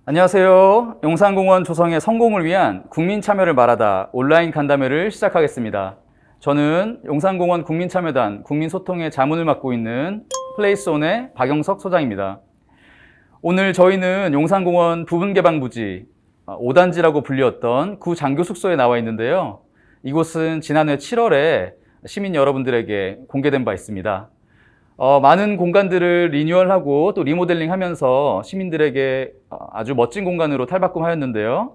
안녕하세요. 용산공원 조성의 성공을 위한 국민 참여를 말하다 온라인 간담회를 시작하겠습니다. 저는 용산공원 국민참여단 국민소통의 자문을 맡고 있는 플레이스온의 박영석 소장입니다. 오늘 저희는 용산공원 부분개방부지 5단지라고 불리웠던 구 장교숙소에 나와 있는데요. 이곳은 지난해 7월에 시민 여러분들에게 공개된 바 있습니다. 많은 공간들을 리뉴얼하고 또 리모델링 하면서 시민들에게 아주 멋진 공간으로 탈바꿈하였는데요.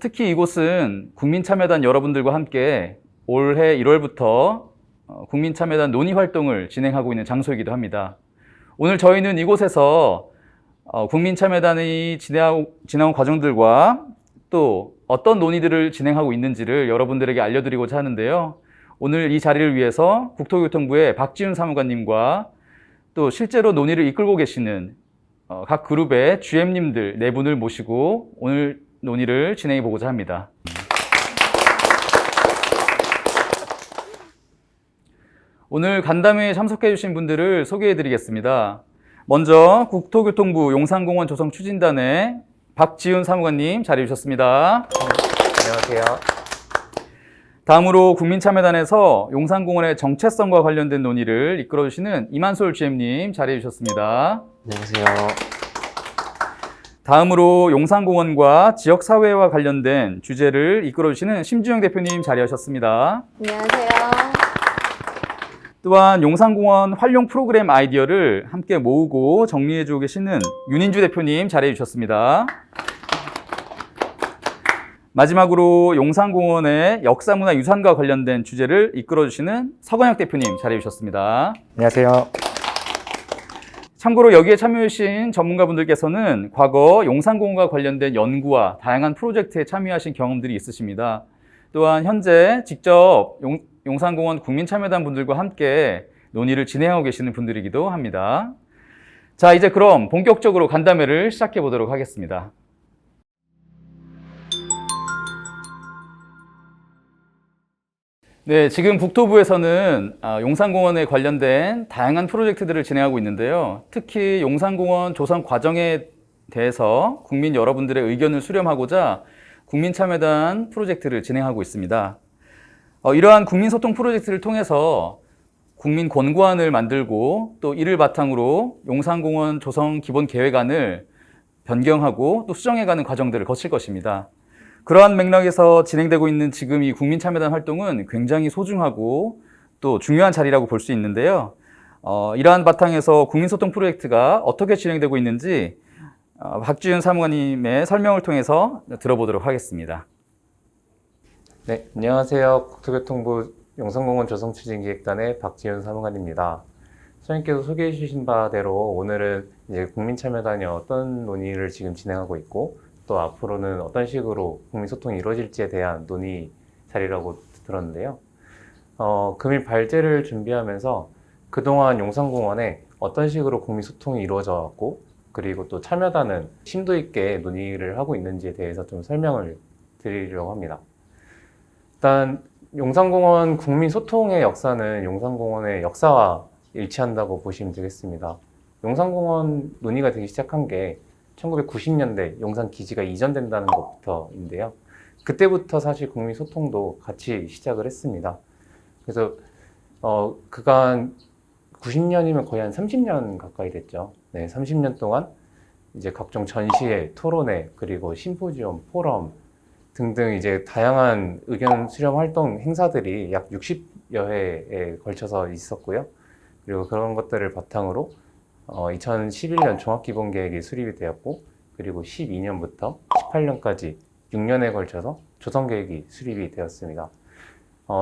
특히 이곳은 국민참여단 여러분들과 함께 올해 1월부터 국민참여단 논의 활동을 진행하고 있는 장소이기도 합니다. 오늘 저희는 이곳에서 국민참여단이 진행한 과정들과 또 어떤 논의들을 진행하고 있는지를 여러분들에게 알려드리고자 하는데요. 오늘 이 자리를 위해서 국토교통부의 박지훈 사무관님과 또 실제로 논의를 이끌고 계시는 각 그룹의 GM님들 4분을 모시고 오늘 논의를 진행해 보고자 합니다. 오늘 간담회에 참석해 주신 분들을 소개해 드리겠습니다. 먼저 국토교통부 용산공원 조성 추진단의 박지훈 사무관님 자리해 주셨습니다. 안녕하세요. 다음으로 국민참여단에서 용산공원의 정체성과 관련된 논의를 이끌어주시는 이만솔 GM님 자리해 주셨습니다. 안녕하세요. 다음으로 용산공원과 지역사회와 관련된 주제를 이끌어주시는 심주영 대표님 자리하셨습니다. 안녕하세요. 또한 용산공원 활용 프로그램 아이디어를 함께 모으고 정리해주고 계시는 윤인주 대표님 자리해 주셨습니다. 마지막으로 용산공원의 역사문화유산과 관련된 주제를 이끌어주시는 서건혁 대표님 자리해 주셨습니다. 안녕하세요. 참고로 여기에 참여해주신 전문가분들께서는 과거 용산공원과 관련된 연구와 다양한 프로젝트에 참여하신 경험들이 있으십니다. 또한 현재 직접 용산공원 국민참여단 분들과 함께 논의를 진행하고 계시는 분들이기도 합니다. 자, 이제 그럼 본격적으로 간담회를 시작해 보도록 하겠습니다. 네, 지금 국토부에서는 용산공원에 관련된 다양한 프로젝트들을 진행하고 있는데요. 특히 용산공원 조성 과정에 대해서 국민 여러분들의 의견을 수렴하고자 국민참여단 프로젝트를 진행하고 있습니다. 이러한 국민소통 프로젝트를 통해서 국민 권고안을 만들고 또 이를 바탕으로 용산공원 조성 기본 계획안을 변경하고 또 수정해가는 과정들을 거칠 것입니다. 그러한 맥락에서 진행되고 있는 지금 이 국민참여단 활동은 굉장히 소중하고 또 중요한 자리라고 볼 수 있는데요. 이러한 바탕에서 국민소통 프로젝트가 어떻게 진행되고 있는지 박지훈 사무관님의 설명을 통해서 들어보도록 하겠습니다. 네, 안녕하세요. 국토교통부 용산공원 조성추진기획단의 박지훈 사무관입니다. 선생님께서 소개해 주신 바대로 오늘은 이제 국민참여단이 어떤 논의를 지금 진행하고 있고 또 앞으로는 어떤 식으로 국민소통이 이루어질지에 대한 논의 자리라고 들었는데요. 금일 발제를 준비하면서 그동안 용산공원에 어떤 식으로 국민소통이 이루어져 왔고 그리고 또 참여단은 심도 있게 논의를 하고 있는지에 대해서 좀 설명을 드리려고 합니다. 일단 용산공원 국민소통의 역사는 용산공원의 역사와 일치한다고 보시면 되겠습니다. 용산공원 논의가 되기 시작한 게 1990년대 용산 기지가 이전된다는 것부터인데요. 그때부터 사실 국민 소통도 같이 시작을 했습니다. 그래서 그간 90년이면 거의 한 30년 가까이 됐죠. 네, 30년 동안 이제 각종 전시회, 토론회, 그리고 심포지엄, 포럼 등등 이제 다양한 의견 수렴 활동 행사들이 약 60여 회에 걸쳐서 있었고요. 그리고 그런 것들을 바탕으로 2011년 종합기본계획이 수립이 되었고 그리고 12년부터 18년까지 6년에 걸쳐서 조성계획이 수립이 되었습니다.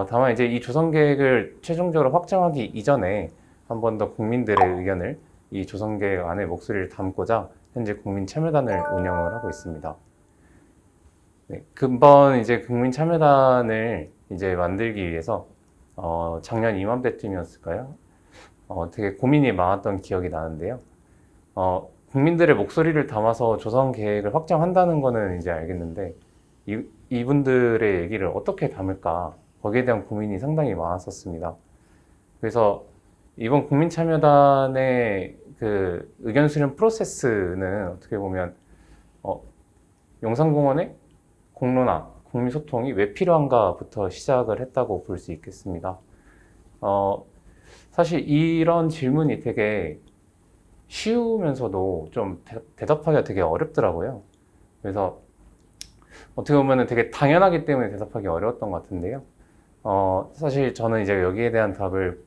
다만 이제 이 조성계획을 최종적으로 확정하기 이전에 한 번 더 국민들의 의견을 이 조성계획 안에 목소리를 담고자 현재 국민참여단을 운영을 하고 있습니다. 네, 금번 이제 국민참여단을 이제 만들기 위해서 작년 이맘때쯤이었을까요? 되게 고민이 많았던 기억이 나는데요. 국민들의 목소리를 담아서 조성 계획을 확정한다는 거는 이제 알겠는데 이분들의 얘기를 어떻게 담을까 거기에 대한 고민이 상당히 많았었습니다. 그래서 이번 국민참여단의 그 의견 수렴 프로세스는 어떻게 보면 용산공원의 공론화, 국민소통이 왜 필요한가부터 시작을 했다고 볼 수 있겠습니다. 사실 이런 질문이 되게 쉬우면서도 좀 대답하기가 되게 어렵더라고요. 그래서 어떻게 보면 되게 당연하기 때문에 대답하기 어려웠던 것 같은데요. 사실 저는 이제 여기에 대한 답을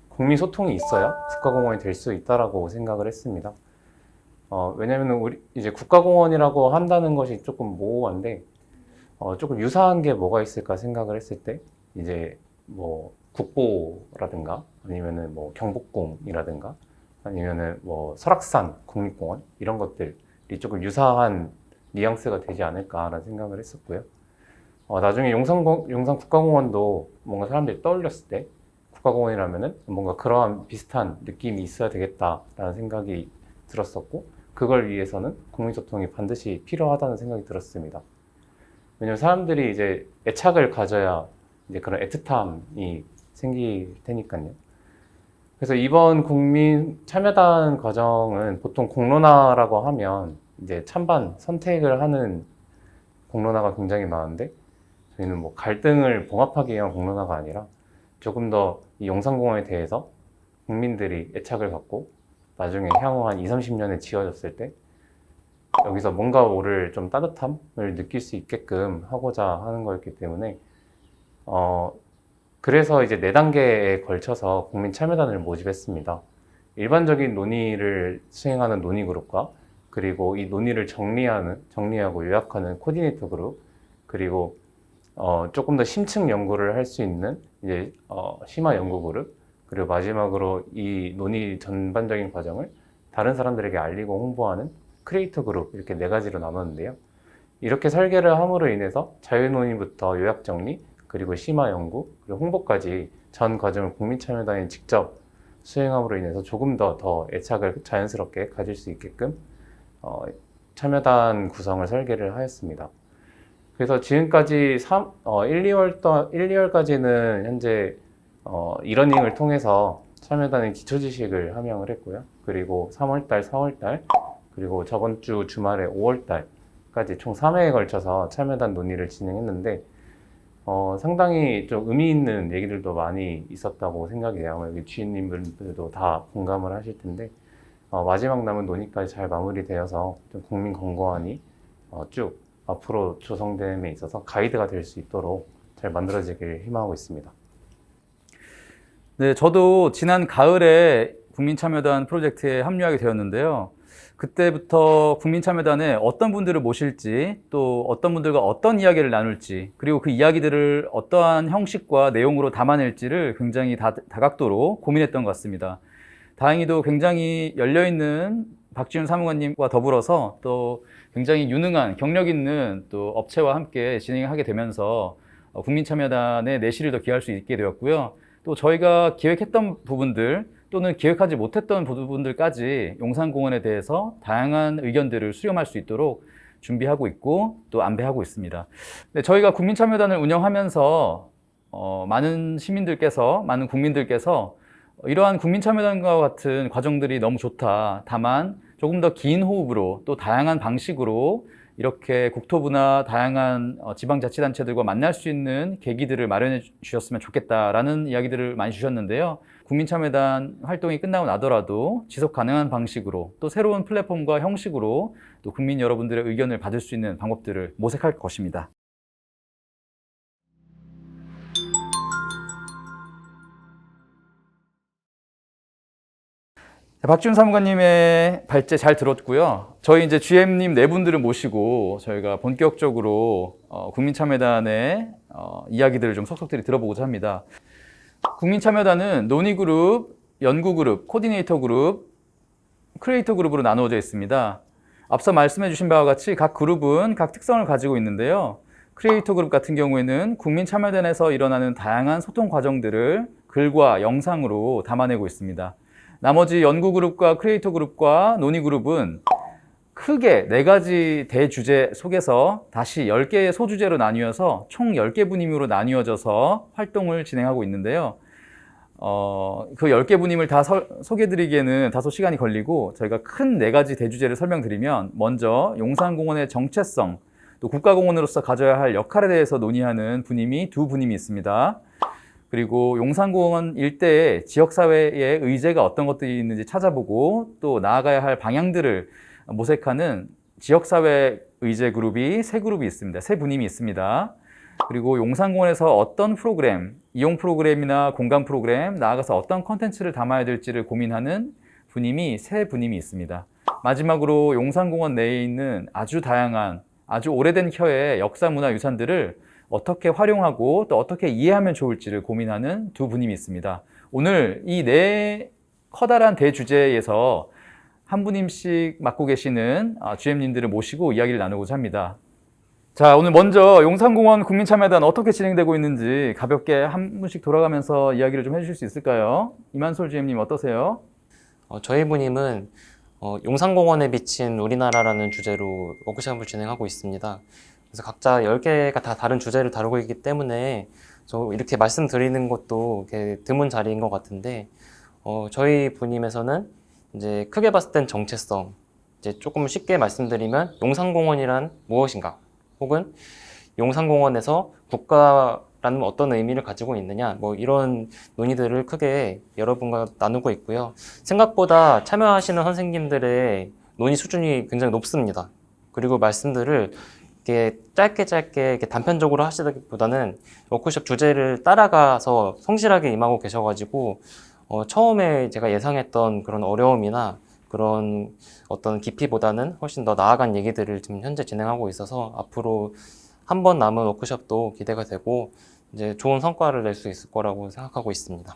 국민 소통이 있어야 국가공원이 될 수 있다라고 생각을 했습니다. 왜냐면 우리 이제 국가공원이라고 한다는 것이 조금 모호한데, 조금 유사한 게 뭐가 있을까 생각을 했을 때, 이제 뭐 국보라든가 아니면은 뭐 경복궁이라든가 아니면은 뭐 설악산 국립공원 이런 것들이 조금 유사한 뉘앙스가 되지 않을까라는 생각을 했었고요. 나중에 용산 국가공원도 뭔가 사람들이 떠올렸을 때 국가공원이라면은 뭔가 그러한 비슷한 느낌이 있어야 되겠다라는 생각이 들었었고, 그걸 위해서는 국민소통이 반드시 필요하다는 생각이 들었습니다. 왜냐면 사람들이 이제 애착을 가져야 이제 그런 애틋함이 생길 테니까요. 그래서 이번 국민 참여단 과정은 보통 공론화라고 하면 이제 찬반 선택을 하는 공론화가 굉장히 많은데, 저희는 뭐 갈등을 봉합하기 위한 공론화가 아니라 조금 더 이 용산공원에 대해서 국민들이 애착을 갖고 나중에 향후 한 20, 30년에 지어졌을 때 여기서 뭔가 모를 좀 따뜻함을 느낄 수 있게끔 하고자 하는 거였기 때문에 그래서 이제 4단계에 걸쳐서 국민 참여단을 모집했습니다. 일반적인 논의를 수행하는 논의 그룹과, 그리고 이 논의를 정리하고 요약하는 코디네이터 그룹, 그리고 조금 더 심층 연구를 할 수 있는 이제 심화 연구 그룹, 그리고 마지막으로 이 논의 전반적인 과정을 다른 사람들에게 알리고 홍보하는 크리에이터 그룹, 이렇게 4가지로 나눴는데요. 이렇게 설계를 함으로 인해서 자유논의부터 요약 정리, 그리고 심화 연구, 그리고 홍보까지 전 과정을 국민참여단이 직접 수행함으로 인해서 조금 더 애착을 자연스럽게 가질 수 있게끔 참여단 구성을 설계를 하였습니다. 그래서 지금까지 1, 2월까지는 현재 이러닝을 통해서 참여단의 기초지식을 함양을 했고요. 그리고 3월달, 4월달, 그리고 저번 주 주말에 5월달까지 총 3회에 걸쳐서 참여단 논의를 진행했는데, 상당히 좀 의미 있는 얘기들도 많이 있었다고 생각이 돼요. 여기 주인님들도 다 공감을 하실 텐데, 마지막 남은 논의까지 잘 마무리되어서 좀 국민 권고안이 쭉 앞으로 조성됨에 있어서 가이드가 될 수 있도록 잘 만들어지길 희망하고 있습니다. 네, 저도 지난 가을에 국민참여단 프로젝트에 합류하게 되었는데요. 그때부터 국민참여단에 어떤 분들을 모실지, 또 어떤 분들과 어떤 이야기를 나눌지, 그리고 그 이야기들을 어떠한 형식과 내용으로 담아낼지를 굉장히 다각도로 고민했던 것 같습니다. 다행히도 굉장히 열려있는 박지훈 사무관님과 더불어서 또 굉장히 유능한 경력 있는 또 업체와 함께 진행하게 되면서 국민참여단의 내실을 더 기할 수 있게 되었고요. 또 저희가 기획했던 부분들 또는 기획하지 못했던 부분들까지 용산공원에 대해서 다양한 의견들을 수렴할 수 있도록 준비하고 있고 또 안배하고 있습니다. 네, 저희가 국민참여단을 운영하면서 많은 시민들께서, 많은 국민들께서 이러한 국민참여단과 같은 과정들이 너무 좋다. 다만 조금 더 긴 호흡으로 또 다양한 방식으로 이렇게 국토부나 다양한 지방자치단체들과 만날 수 있는 계기들을 마련해 주셨으면 좋겠다라는 이야기들을 많이 주셨는데요. 국민참여단 활동이 끝나고 나더라도 지속 가능한 방식으로 또 새로운 플랫폼과 형식으로 또 국민 여러분들의 의견을 받을 수 있는 방법들을 모색할 것입니다. 박지훈 사무관님의 발제 잘 들었고요. 저희 이제 GM님 4분들을 모시고 저희가 본격적으로 국민참여단의 이야기들을 좀 속속들이 들어보고자 합니다. 국민참여단은 논의그룹, 연구그룹, 코디네이터 그룹, 크리에이터 그룹으로 나누어져 있습니다. 앞서 말씀해 주신 바와 같이 각 그룹은 각 특성을 가지고 있는데요. 크리에이터 그룹 같은 경우에는 국민참여단에서 일어나는 다양한 소통 과정들을 글과 영상으로 담아내고 있습니다. 나머지 연구그룹과 크리에이터 그룹과 논의그룹은 크게 4가지 대주제 속에서 다시 10개의 소주제로 나뉘어서 총 10개 분임으로 나뉘어져서 활동을 진행하고 있는데요. 그 10개 분임을 다 소개해드리기에는 다소 시간이 걸리고 저희가 큰 4가지 대주제를 설명드리면 먼저 용산공원의 정체성, 또 국가공원으로서 가져야 할 역할에 대해서 논의하는 분임이 2분임이 있습니다. 그리고 용산공원 일대의 지역사회의 의제가 어떤 것들이 있는지 찾아보고 또 나아가야 할 방향들을 모색하는 지역사회 의제 그룹이 3그룹이 있습니다. 3분임이 있습니다. 그리고 용산공원에서 어떤 프로그램, 이용 프로그램이나 공간 프로그램, 나아가서 어떤 컨텐츠를 담아야 될지를 고민하는 분임이 3분임이 있습니다. 마지막으로 용산공원 내에 있는 아주 다양한, 아주 오래된 켜의 역사 문화 유산들을 어떻게 활용하고 또 어떻게 이해하면 좋을지를 고민하는 2분임이 있습니다. 오늘 이 4 커다란 대주제에서 한 분임씩 맡고 계시는 GM님들을 모시고 이야기를 나누고자 합니다. 자, 오늘 먼저 용산공원 국민참여단 어떻게 진행되고 있는지 가볍게 한 분씩 돌아가면서 이야기를 좀 해주실 수 있을까요? 이만솔 GM님 어떠세요? 저희 분임은 용산공원에 비친 우리나라라는 주제로 워크숍을 진행하고 있습니다. 그래서 각자 10개가 다 다른 주제를 다루고 있기 때문에 저 이렇게 말씀드리는 것도 이렇게 드문 자리인 것 같은데 저희 분임에서는 이제 크게 봤을 땐 정체성, 이제 조금 쉽게 말씀드리면 용산공원이란 무엇인가, 혹은 용산공원에서 국가라는 어떤 의미를 가지고 있느냐, 뭐 이런 논의들을 크게 여러분과 나누고 있고요. 생각보다 참여하시는 선생님들의 논의 수준이 굉장히 높습니다. 그리고 말씀들을 이렇게 짧게 이렇게 단편적으로 하시기보다는 워크숍 주제를 따라가서 성실하게 임하고 계셔가지고 처음에 제가 예상했던 그런 어려움이나 그런 어떤 깊이보다는 훨씬 더 나아간 얘기들을 지금 현재 진행하고 있어서 앞으로 한 번 남은 워크숍도 기대가 되고 이제 좋은 성과를 낼 수 있을 거라고 생각하고 있습니다.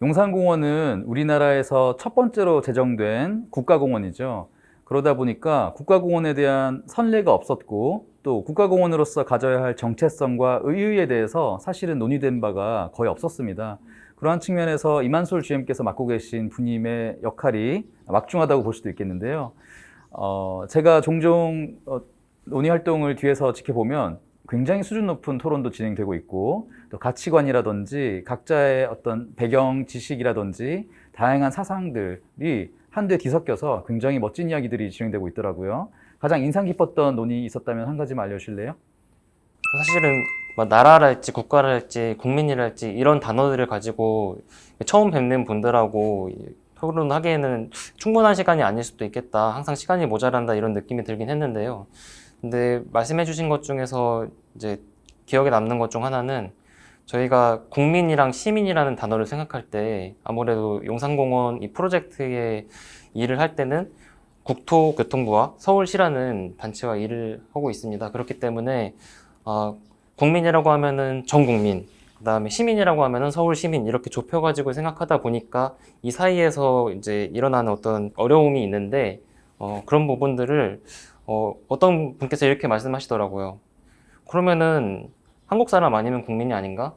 용산공원은 우리나라에서 첫 번째로 제정된 국가공원이죠. 그러다 보니까 국가공원에 대한 선례가 없었고 또 국가공원으로서 가져야 할 정체성과 의의에 대해서 사실은 논의된 바가 거의 없었습니다. 그러한 측면에서 이만솔 GM께서 맡고 계신 분임의 역할이 막중하다고 볼 수도 있겠는데요. 제가 종종 논의 활동을 뒤에서 지켜보면 굉장히 수준 높은 토론도 진행되고 있고 또 가치관이라든지 각자의 어떤 배경 지식이라든지 다양한 사상들이 한데 뒤섞여서 굉장히 멋진 이야기들이 진행되고 있더라고요. 가장 인상 깊었던 논의 있었다면 한 가지만 알려주실래요? 사실은 뭐 나라랄지 국가랄지 국민이랄지 이런 단어들을 가지고 처음 뵙는 분들하고 토론하기에는 충분한 시간이 아닐 수도 있겠다, 항상 시간이 모자란다 이런 느낌이 들긴 했는데요. 근데 말씀해 주신 것 중에서 이제 기억에 남는 것 중 하나는 저희가 국민이랑 시민이라는 단어를 생각할 때 아무래도 용산공원 이 프로젝트에 일을 할 때는 국토교통부와 서울시라는 단체와 일을 하고 있습니다. 그렇기 때문에 국민이라고 하면은 전 국민, 그 다음에 시민이라고 하면은 서울 시민 이렇게 좁혀가지고 생각하다 보니까 이 사이에서 이제 일어나는 어떤 어려움이 있는데 그런 부분들을 어떤 분께서 이렇게 말씀하시더라고요. 그러면은 한국 사람 아니면 국민이 아닌가?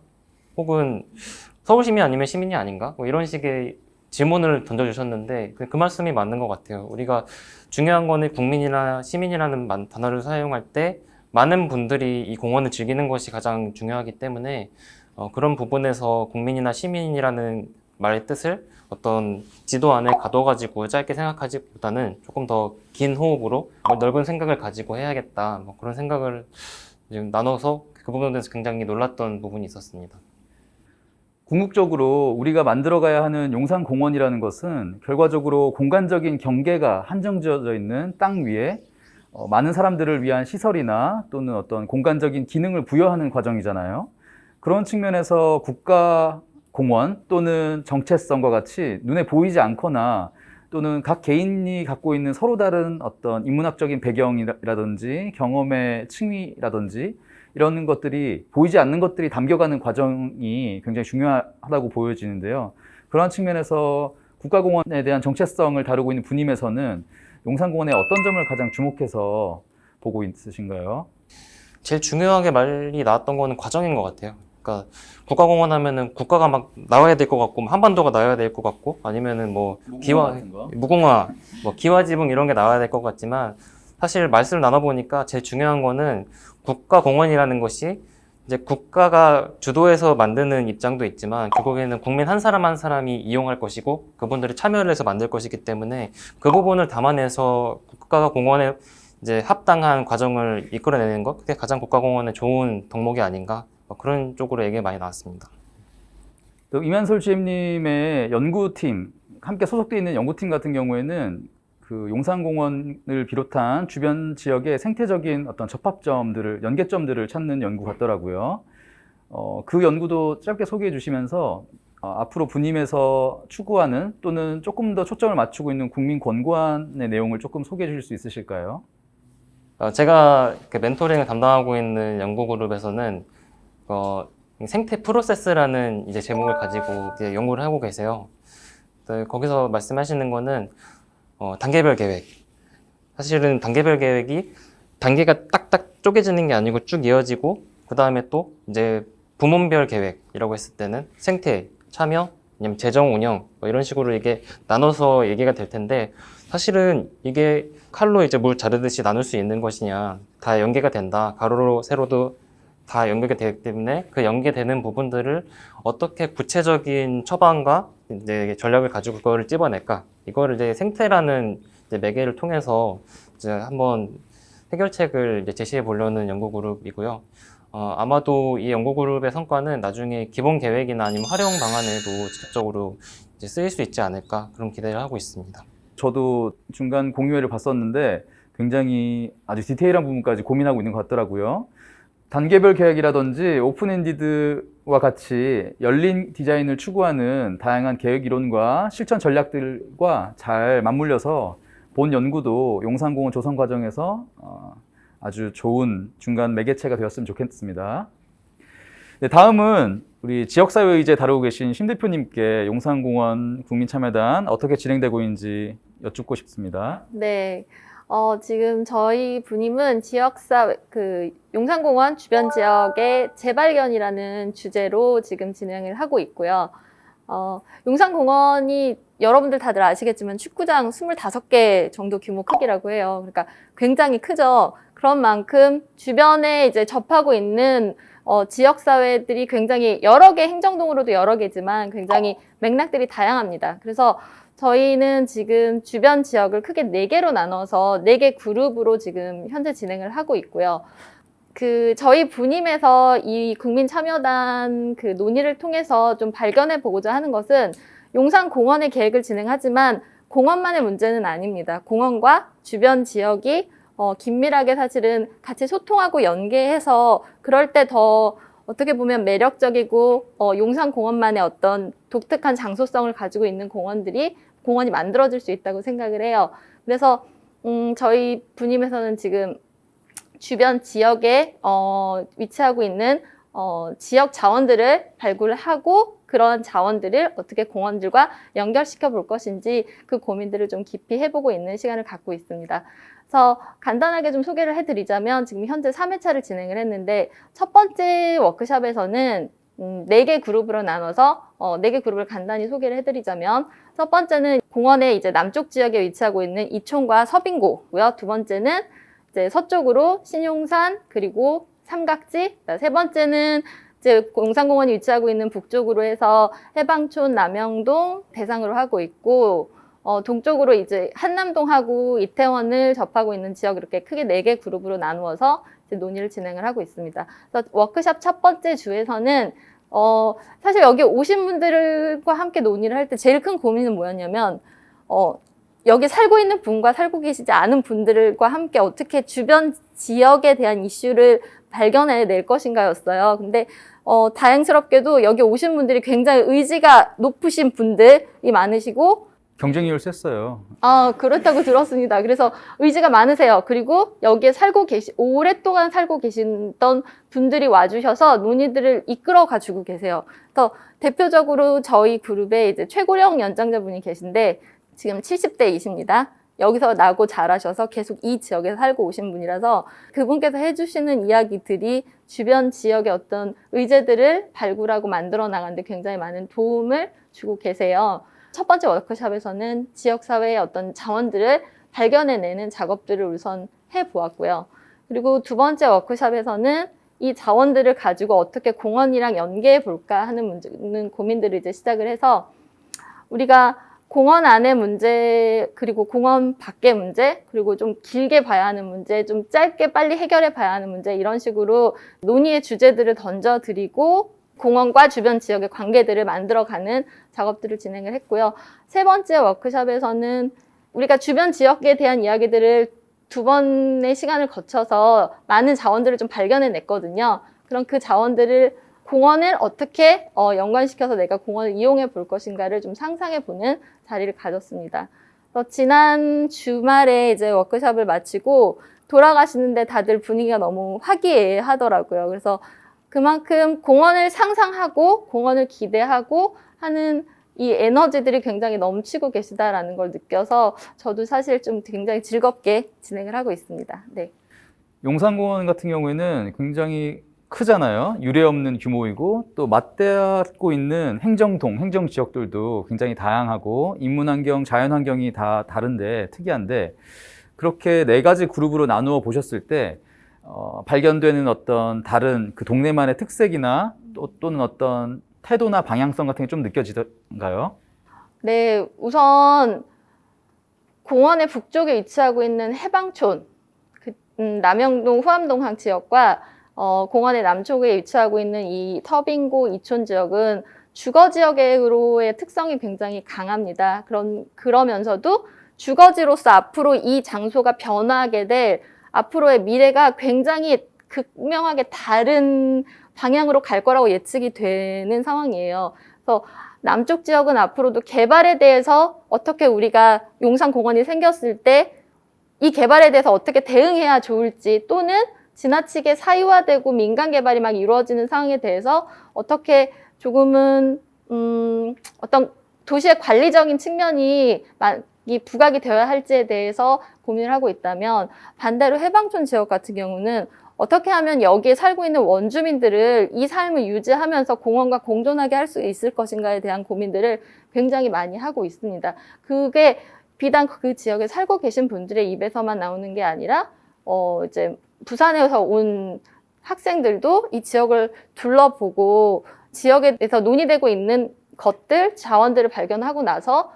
혹은 서울 시민 아니면 시민이 아닌가? 뭐 이런 식의 질문을 던져주셨는데 그 말씀이 맞는 것 같아요. 우리가 중요한 거는 국민이나 시민이라는 단어를 사용할 때 많은 분들이 이 공원을 즐기는 것이 가장 중요하기 때문에 그런 부분에서 국민이나 시민이라는 말의 뜻을 어떤 지도 안에 가둬가지고 짧게 생각하기보다는 조금 더 긴 호흡으로 넓은 생각을 가지고 해야겠다, 뭐 그런 생각을 지금 나눠서 그 부분에 대해서 굉장히 놀랐던 부분이 있었습니다. 궁극적으로 우리가 만들어가야 하는 용산공원이라는 것은 결과적으로 공간적인 경계가 한정지어져 있는 땅 위에 많은 사람들을 위한 시설이나 또는 어떤 공간적인 기능을 부여하는 과정이잖아요. 그런 측면에서 국가공원 또는 정체성과 같이 눈에 보이지 않거나 또는 각 개인이 갖고 있는 서로 다른 어떤 인문학적인 배경이라든지 경험의 층위라든지 이런 것들이 보이지 않는 것들이 담겨가는 과정이 굉장히 중요하다고 보여지는데요. 그러한 측면에서 국가공원에 대한 정체성을 다루고 있는 분임에서는 용산공원의 어떤 점을 가장 주목해서 보고 있으신가요? 제일 중요하게 말이 나왔던 거는 과정인 것 같아요. 그러니까 국가공원 하면은 국가가 막 나와야 될 것 같고 한반도가 나와야 될 것 같고 아니면은 뭐 무궁화, 뭐 기와지붕 이런 게 나와야 될 것 같지만 사실 말씀을 나눠보니까 제일 중요한 거는 국가공원이라는 것이 이제 국가가 주도해서 만드는 입장도 있지만 결국에는 국민 한 사람 한 사람이 이용할 것이고 그분들이 참여를 해서 만들 것이기 때문에 그 부분을 담아내서 국가가 공원에 이제 합당한 과정을 이끌어내는 것, 그게 가장 국가공원의 좋은 덕목이 아닌가 그런 쪽으로 얘기가 많이 나왔습니다. 또 이만솔 GM님의 연구팀, 함께 소속되어 있는 연구팀 같은 경우에는 그 용산공원을 비롯한 주변 지역의 생태적인 어떤 접합점들을, 연계점들을 찾는 연구 같더라고요. 그 연구도 짧게 소개해 주시면서 앞으로 분임에서 추구하는 또는 조금 더 초점을 맞추고 있는 국민 권고안의 내용을 조금 소개해 주실 수 있으실까요? 제가 그 멘토링을 담당하고 있는 연구그룹에서는 생태 프로세스라는 이제 제목을 가지고 이제 연구를 하고 계세요. 거기서 말씀하시는 거는 단계별 계획. 사실은 단계별 계획이 단계가 딱딱 쪼개지는 게 아니고 쭉 이어지고 그 다음에 또 이제 부문별 계획이라고 했을 때는 생태, 참여, 아니면 재정 운영 이런 식으로 이게 나눠서 얘기가 될 텐데 사실은 이게 칼로 이제 물 자르듯이 나눌 수 있는 것이냐 다 연계가 된다. 가로로 세로도 다 연계가 되기 때문에 그 연계되는 부분들을 어떻게 구체적인 처방과 이제 전략을 가지고 그거를 찝어낼까? 이거를 이제 생태라는 이제 매개를 통해서 이제 한번 해결책을 이제 제시해 보려는 연구 그룹이고요. 아마도 이 연구 그룹의 성과는 나중에 기본 계획이나 아니면 활용 방안에도 직접적으로 이제 쓰일 수 있지 않을까 그런 기대를 하고 있습니다. 저도 중간 공유회를 봤었는데 굉장히 아주 디테일한 부분까지 고민하고 있는 것 같더라고요. 단계별 계획이라든지 오픈엔디드와 같이 열린 디자인을 추구하는 다양한 계획 이론과 실천 전략들과 잘 맞물려서 본 연구도 용산공원 조성 과정에서 아주 좋은 중간 매개체가 되었으면 좋겠습니다. 네, 다음은 우리 지역사회의제 다루고 계신 심 대표님께 용산공원 국민참여단 어떻게 진행되고 있는지 여쭙고 싶습니다. 네. 지금 저희 분임은 용산공원 주변 지역의 재발견이라는 주제로 지금 진행을 하고 있고요. 용산공원이 여러분들 다들 아시겠지만 축구장 25개 정도 규모 크기라고 해요. 그러니까 굉장히 크죠. 그런 만큼 주변에 이제 접하고 있는 지역사회들이 굉장히 여러 개, 행정동으로도 여러 개지만 굉장히 맥락들이 다양합니다. 그래서 저희는 지금 주변 지역을 크게 4개로 나눠서 4개 그룹으로 지금 현재 진행을 하고 있고요. 저희 분임에서 이 국민참여단 논의를 통해서 좀 발견해 보고자 하는 것은 용산공원의 계획을 진행하지만 공원만의 문제는 아닙니다. 공원과 주변 지역이 긴밀하게 사실은 같이 소통하고 연계해서 그럴 때 더 어떻게 보면 매력적이고 용산공원만의 어떤 독특한 장소성을 가지고 있는 공원이 만들어질 수 있다고 생각을 해요. 그래서 저희 분임에서는 지금 주변 지역에 위치하고 있는 지역 자원들을 발굴을 하고 그런 자원들을 어떻게 공원들과 연결시켜 볼 것인지 그 고민들을 좀 깊이 해보고 있는 시간을 갖고 있습니다. 그래서 간단하게 좀 소개를 해드리자면 지금 현재 3회차를 진행을 했는데 첫 번째 워크숍에서는 4개 그룹으로 나눠서 4개 그룹을 간단히 소개를 해드리자면 첫 번째는 공원의 이제 남쪽 지역에 위치하고 있는 이촌과 서빙고고요. 두 번째는 이제 서쪽으로 신용산 그리고 삼각지, 세 번째는 이제 용산공원이 위치하고 있는 북쪽으로 해서 해방촌, 남영동 대상으로 하고 있고 동쪽으로 이제 한남동하고 이태원을 접하고 있는 지역 이렇게 크게 4개 그룹으로 나누어서 이제 논의를 진행을 하고 있습니다. 그래서 워크숍 첫 번째 주에서는 사실 여기 오신 분들과 함께 논의를 할 때 제일 큰 고민은 뭐였냐면 여기 살고 있는 분과 살고 계시지 않은 분들과 함께 어떻게 주변 지역에 대한 이슈를 발견해낼 것인가였어요. 근데 다행스럽게도 여기 오신 분들이 굉장히 의지가 높으신 분들이 많으시고 경쟁률 셌어요. 그렇다고 들었습니다. 그래서 의지가 많으세요. 그리고 여기에 오랫동안 살고 계시던 분들이 와주셔서 논의들을 이끌어 가지고 계세요. 그래서 대표적으로 저희 그룹에 이제 최고령 연장자분이 계신데 지금 70대이십니다. 여기서 나고 자라셔서 계속 이 지역에 살고 오신 분이라서 그분께서 해주시는 이야기들이 주변 지역의 어떤 의제들을 발굴하고 만들어 나가는데 굉장히 많은 도움을 주고 계세요. 첫 번째 워크숍에서는 지역사회의 어떤 자원들을 발견해내는 작업들을 우선 해보았고요. 그리고 두 번째 워크숍에서는 이 자원들을 가지고 어떻게 공원이랑 연계해 볼까 하는 문제는 고민들을 이제 시작을 해서 우리가 공원 안의 문제, 그리고 공원 밖의 문제, 그리고 좀 길게 봐야 하는 문제, 좀 짧게 빨리 해결해 봐야 하는 문제, 이런 식으로 논의의 주제들을 던져드리고 공원과 주변 지역의 관계들을 만들어가는 작업들을 진행을 했고요. 세 번째 워크숍에서는 우리가 주변 지역에 대한 이야기들을 2번의 시간을 거쳐서 많은 자원들을 좀 발견해 냈거든요. 그럼 그 자원들을 공원을 어떻게 연관시켜서 내가 공원을 이용해 볼 것인가를 좀 상상해 보는 자리를 가졌습니다. 지난 주말에 이제 워크숍을 마치고 돌아가시는데 다들 분위기가 너무 화기애애하더라고요. 그래서 그만큼 공원을 상상하고 공원을 기대하고 하는 이 에너지들이 굉장히 넘치고 계시다라는 걸 느껴서 저도 사실 좀 굉장히 즐겁게 진행을 하고 있습니다. 네. 용산공원 같은 경우에는 굉장히 크잖아요. 유례없는 규모이고 또 맞닿고 있는 행정동, 행정지역들도 굉장히 다양하고 인문환경, 자연환경이 다 다른데 특이한데 그렇게 4가지 그룹으로 나누어 보셨을 때 발견되는 어떤 다른 그 동네만의 특색이나 또는 어떤 태도나 방향성 같은 게 좀 느껴지던가요? 네, 우선 공원의 북쪽에 위치하고 있는 해방촌, 남영동, 후암동항 지역과 공원의 남쪽에 위치하고 있는 이 터빙고 이촌 지역은 주거 지역으로의 특성이 굉장히 강합니다. 그러면서도 주거지로서 앞으로 이 장소가 변화하게 될 앞으로의 미래가 굉장히 극명하게 다른 방향으로 갈 거라고 예측이 되는 상황이에요. 그래서 남쪽 지역은 앞으로도 개발에 대해서 어떻게 우리가 용산공원이 생겼을 때 이 개발에 대해서 어떻게 대응해야 좋을지 또는 지나치게 사유화되고 민간 개발이 막 이루어지는 상황에 대해서 어떻게 조금은 어떤 도시의 관리적인 측면이 부각이 되어야 할지에 대해서 고민을 하고 있다면 반대로 해방촌 지역 같은 경우는 어떻게 하면 여기에 살고 있는 원주민들을 이 삶을 유지하면서 공원과 공존하게 할 수 있을 것인가에 대한 고민들을 굉장히 많이 하고 있습니다. 그게 비단 그 지역에 살고 계신 분들의 입에서만 나오는 게 아니라 이제 부산에서 온 학생들도 이 지역을 둘러보고 지역에 대해서 논의되고 있는 것들, 자원들을 발견하고 나서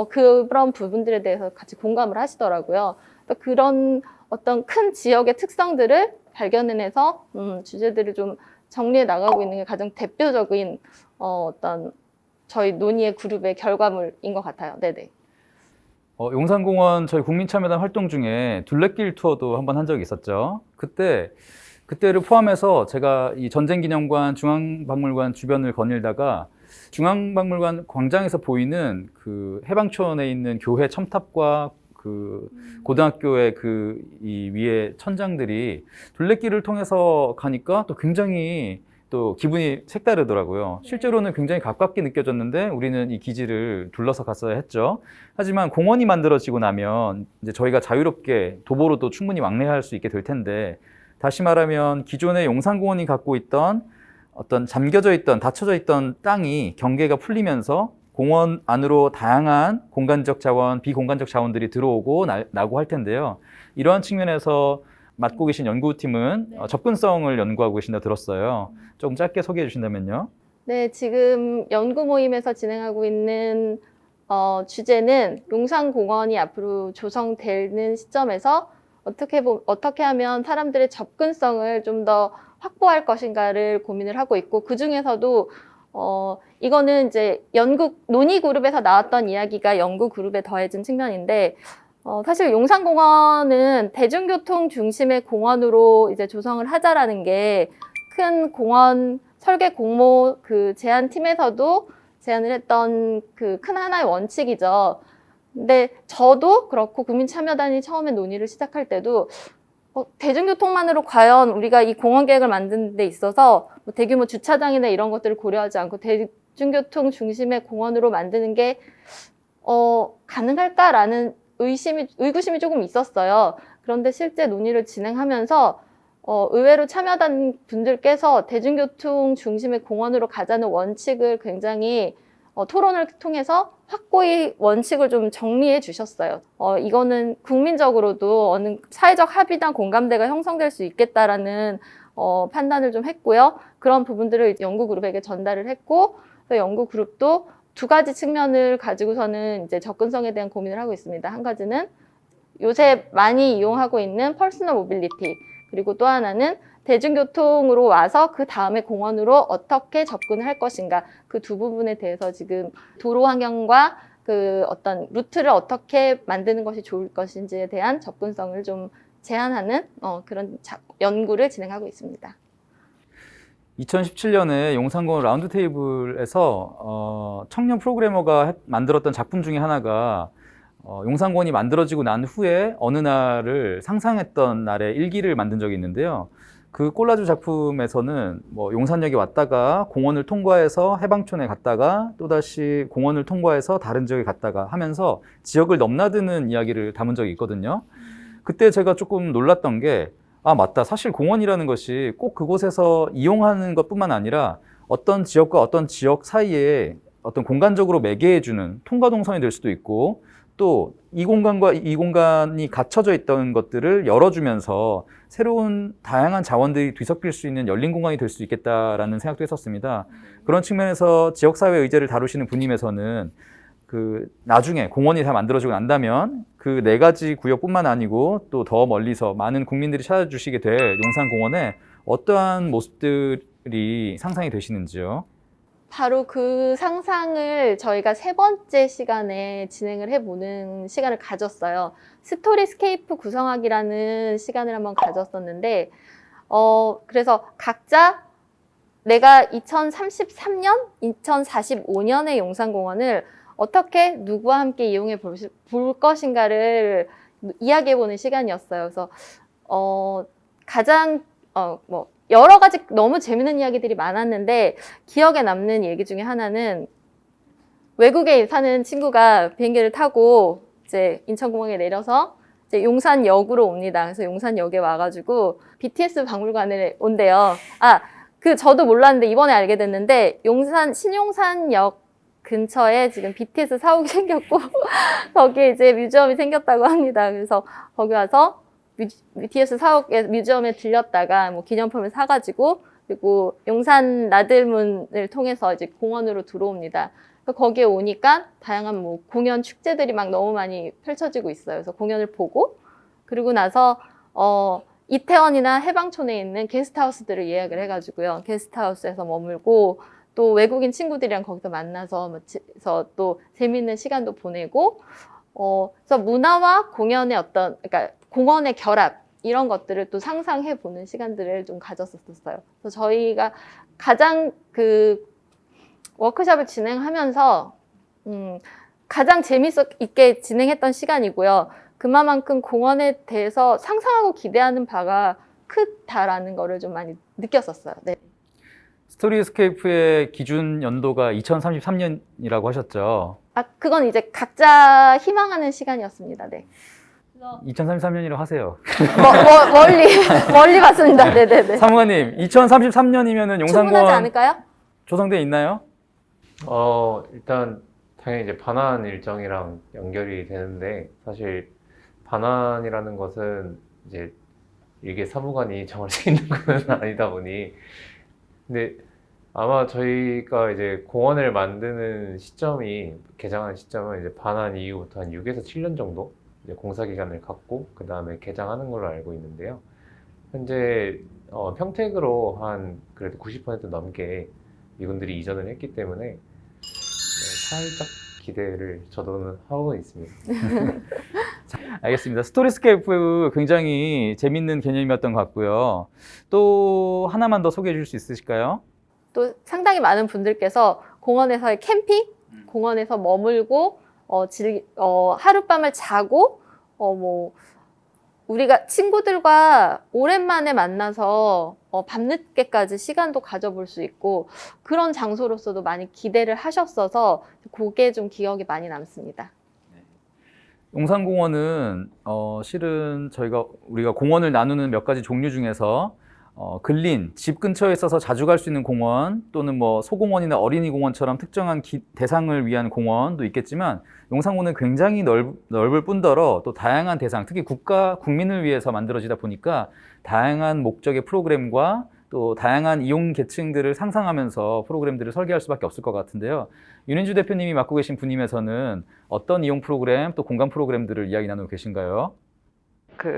그런 부분들에 대해서 같이 공감을 하시더라고요. 그런 어떤 큰 지역의 특성들을 발견해내서 주제들을 좀 정리해 나가고 있는 게 가장 대표적인 어떤 저희 논의의 그룹의 결과물인 것 같아요. 네네. 용산공원 저희 국민참여단 활동 중에 둘레길 투어도 한번 한 적이 있었죠. 그때를 포함해서 제가 이 전쟁기념관, 중앙박물관 주변을 거닐다가 중앙박물관 광장에서 보이는 그 해방촌에 있는 교회 첨탑과 그 고등학교의 이 위에 천장들이 둘레길을 통해서 가니까 또 굉장히 또 기분이 색다르더라고요. 실제로는 굉장히 가깝게 느껴졌는데 우리는 이 기지를 둘러서 갔어야 했죠. 하지만 공원이 만들어지고 나면 이제 저희가 자유롭게 도보로도 충분히 왕래할 수 있게 될 텐데 다시 말하면 기존의 용산공원이 갖고 있던 어떤 잠겨져 있던, 닫혀져 있던 땅이 경계가 풀리면서 공원 안으로 다양한 공간적 자원, 비공간적 자원들이 들어오고 나고 할 텐데요. 이러한 측면에서 맡고 계신 연구팀은 접근성을 연구하고 계신다 들었어요. 조금 짧게 소개해 주신다면요. 네, 지금 연구 모임에서 진행하고 있는 주제는 용산공원이 앞으로 조성되는 시점에서 어떻게 하면 사람들의 접근성을 좀 더 확보할 것인가를 고민을 하고 있고, 그 중에서도 이거는 이제 논의 그룹에서 나왔던 이야기가 연구 그룹에 더해진 측면인데, 사실 용산공원은 대중교통 중심의 공원으로 이제 조성을 하자라는 게 큰 공원 설계 공모 그 제안팀에서도 제안을 했던 그 큰 하나의 원칙이죠. 근데 저도 그렇고 국민참여단이 처음에 논의를 시작할 때도 대중교통만으로 과연 우리가 이 공원 계획을 만드는 데 있어서 뭐 대규모 주차장이나 이런 것들을 고려하지 않고 대중교통 중심의 공원으로 만드는 게 가능할까라는 의구심이 조금 있었어요. 그런데 실제 논의를 진행하면서 의외로 참여단 분들께서 대중교통 중심의 공원으로 가자는 원칙을 굉장히 토론을 통해서 확고히 원칙을 좀 정리해 주셨어요. 이거는 국민적으로도 어느 사회적 합의나 공감대가 형성될 수 있겠다라는 판단을 좀 했고요. 그런 부분들을 연구그룹에게 전달을 했고, 연구그룹도 두 가지 측면을 가지고서는 이제 접근성에 대한 고민을 하고 있습니다. 한 가지는 요새 많이 이용하고 있는 퍼스널 모빌리티, 그리고 또 하나는 대중교통으로 와서 그 다음에 공원으로 어떻게 접근을 할 것인가, 그 두 부분에 대해서 지금 도로 환경과 그 어떤 루트를 어떻게 만드는 것이 좋을 것인지에 대한 접근성을 좀 제한하는 그런 연구를 진행하고 있습니다. 2017년에 용산공원 라운드테이블에서 청년 프로그래머가 만들었던 작품 중에 하나가 용산공원이 만들어지고 난 후에 어느 날을 상상했던 날의 일기를 만든 적이 있는데요. 그 콜라주 작품에서는 뭐 용산역에 왔다가 공원을 통과해서 해방촌에 갔다가 또다시 공원을 통과해서 다른 지역에 갔다가 하면서 지역을 넘나드는 이야기를 담은 적이 있거든요. 그때 제가 조금 놀랐던 게 맞다. 사실 공원이라는 것이 꼭 그곳에서 이용하는 것뿐만 아니라 어떤 지역과 어떤 지역 사이에 어떤 공간적으로 매개해주는 통과동선이 될 수도 있고, 또 이 공간과 이 공간이 갇혀져 있던 것들을 열어주면서 새로운 다양한 자원들이 뒤섞일 수 있는 열린 공간이 될 수 있겠다라는 생각도 했었습니다. 그런 측면에서 지역사회 의제를 다루시는 분님에서는 나중에 공원이 다 만들어지고 난다면 그 4가지 구역뿐만 아니고 또 더 멀리서 많은 국민들이 찾아주시게 될 용산공원에 어떠한 모습들이 상상이 되시는지요? 바로 그 상상을 저희가 3번째 시간에 진행을 해보는 시간을 가졌어요. 스토리스케이프 구성하기라는 시간을 한번 가졌었는데, 그래서 각자 내가 2033년, 2045년의 용산공원을 어떻게 누구와 함께 이용해 볼 것인가를 이야기해보는 시간이었어요. 그래서 가장 여러 가지 너무 재밌는 이야기들이 많았는데, 기억에 남는 얘기 중에 하나는 외국에 사는 친구가 비행기를 타고 이제 인천공항에 내려서 이제 용산역으로 옵니다. 그래서 용산역에 와가지고 BTS 박물관에 온대요. 저도 몰랐는데 이번에 알게 됐는데, 신용산역 근처에 지금 BTS 사옥이 생겼고 거기에 이제 뮤지엄이 생겼다고 합니다. 그래서 거기 와서 BTS 사옥에 뮤지엄에 들렸다가 뭐 기념품을 사가지고, 그리고 용산 나들문을 통해서 이제 공원으로 들어옵니다. 거기에 오니까 다양한 뭐 공연 축제들이 막 너무 많이 펼쳐지고 있어요. 그래서 공연을 보고, 그리고 나서 이태원이나 해방촌에 있는 게스트하우스들을 예약을 해가지고요. 게스트하우스에서 머물고, 또 외국인 친구들이랑 거기서 만나서 또 재미있는 시간도 보내고, 그래서 문화와 공연의 그러니까 공원의 결합, 이런 것들을 또 상상해 보는 시간들을 좀 가졌었어요. 그래서 저희가 가장 워크숍을 진행하면서 가장 재밌게 진행했던 시간이고요. 그만큼 공원에 대해서 상상하고 기대하는 바가 크다라는 거를 좀 많이 느꼈었어요. 네. 스토리스케이프의 기준 연도가 2033년이라고 하셨죠? 그건 이제 각자 희망하는 시간이었습니다. 네. 2033년이라고 하세요. 멀리 봤습니다. 네네네. 사무관님, 2033년이면은 충분하지 용산공원 않을까요? 조성돼 있나요? 일단 당연히 이제 반환 일정이랑 연결이 되는데, 사실 반환이라는 것은 이제 이게 사무관이 정할 수 있는 건 아니다 보니, 근데 아마 저희가 이제 공원을 만드는 시점이, 개장한 시점은 이제 반환 이후부터 한 6에서 7년 정도 이제 공사 기간을 갖고 그 다음에 개장하는 걸로 알고 있는데요. 현재 평택으로 한 그래도 90% 넘게 이분들이 이전을 했기 때문에 살짝 기대를 저도 하고 있습니다. 알겠습니다. 스토리스케이프 굉장히 재밌는 개념이었던 것 같고요. 또 하나만 더 소개해 줄 수 있으실까요? 또 상당히 많은 분들께서 공원에서의 캠핑, 공원에서 머물고 하룻밤을 자고 우리가 친구들과 오랜만에 만나서 밤늦게까지 시간도 가져볼 수 있고, 그런 장소로서도 많이 기대를 하셨어서 그게 좀 기억에 많이 남습니다. 용산공원은 실은 우리가 공원을 나누는 몇 가지 종류 중에서 근린, 집 근처에 있어서 자주 갈 수 있는 공원 또는 뭐 소공원이나 어린이 공원처럼 특정한 대상을 위한 공원도 있겠지만 용산공원은 굉장히 넓을 뿐더러 또 다양한 대상, 특히 국민을 위해서 만들어지다 보니까 다양한 목적의 프로그램과 또 다양한 이용 계층들을 상상하면서 프로그램들을 설계할 수밖에 없을 것 같은데요. 윤인주 대표님이 맡고 계신 분임에서는 어떤 이용 프로그램 또 공간 프로그램들을 이야기 나누고 계신가요?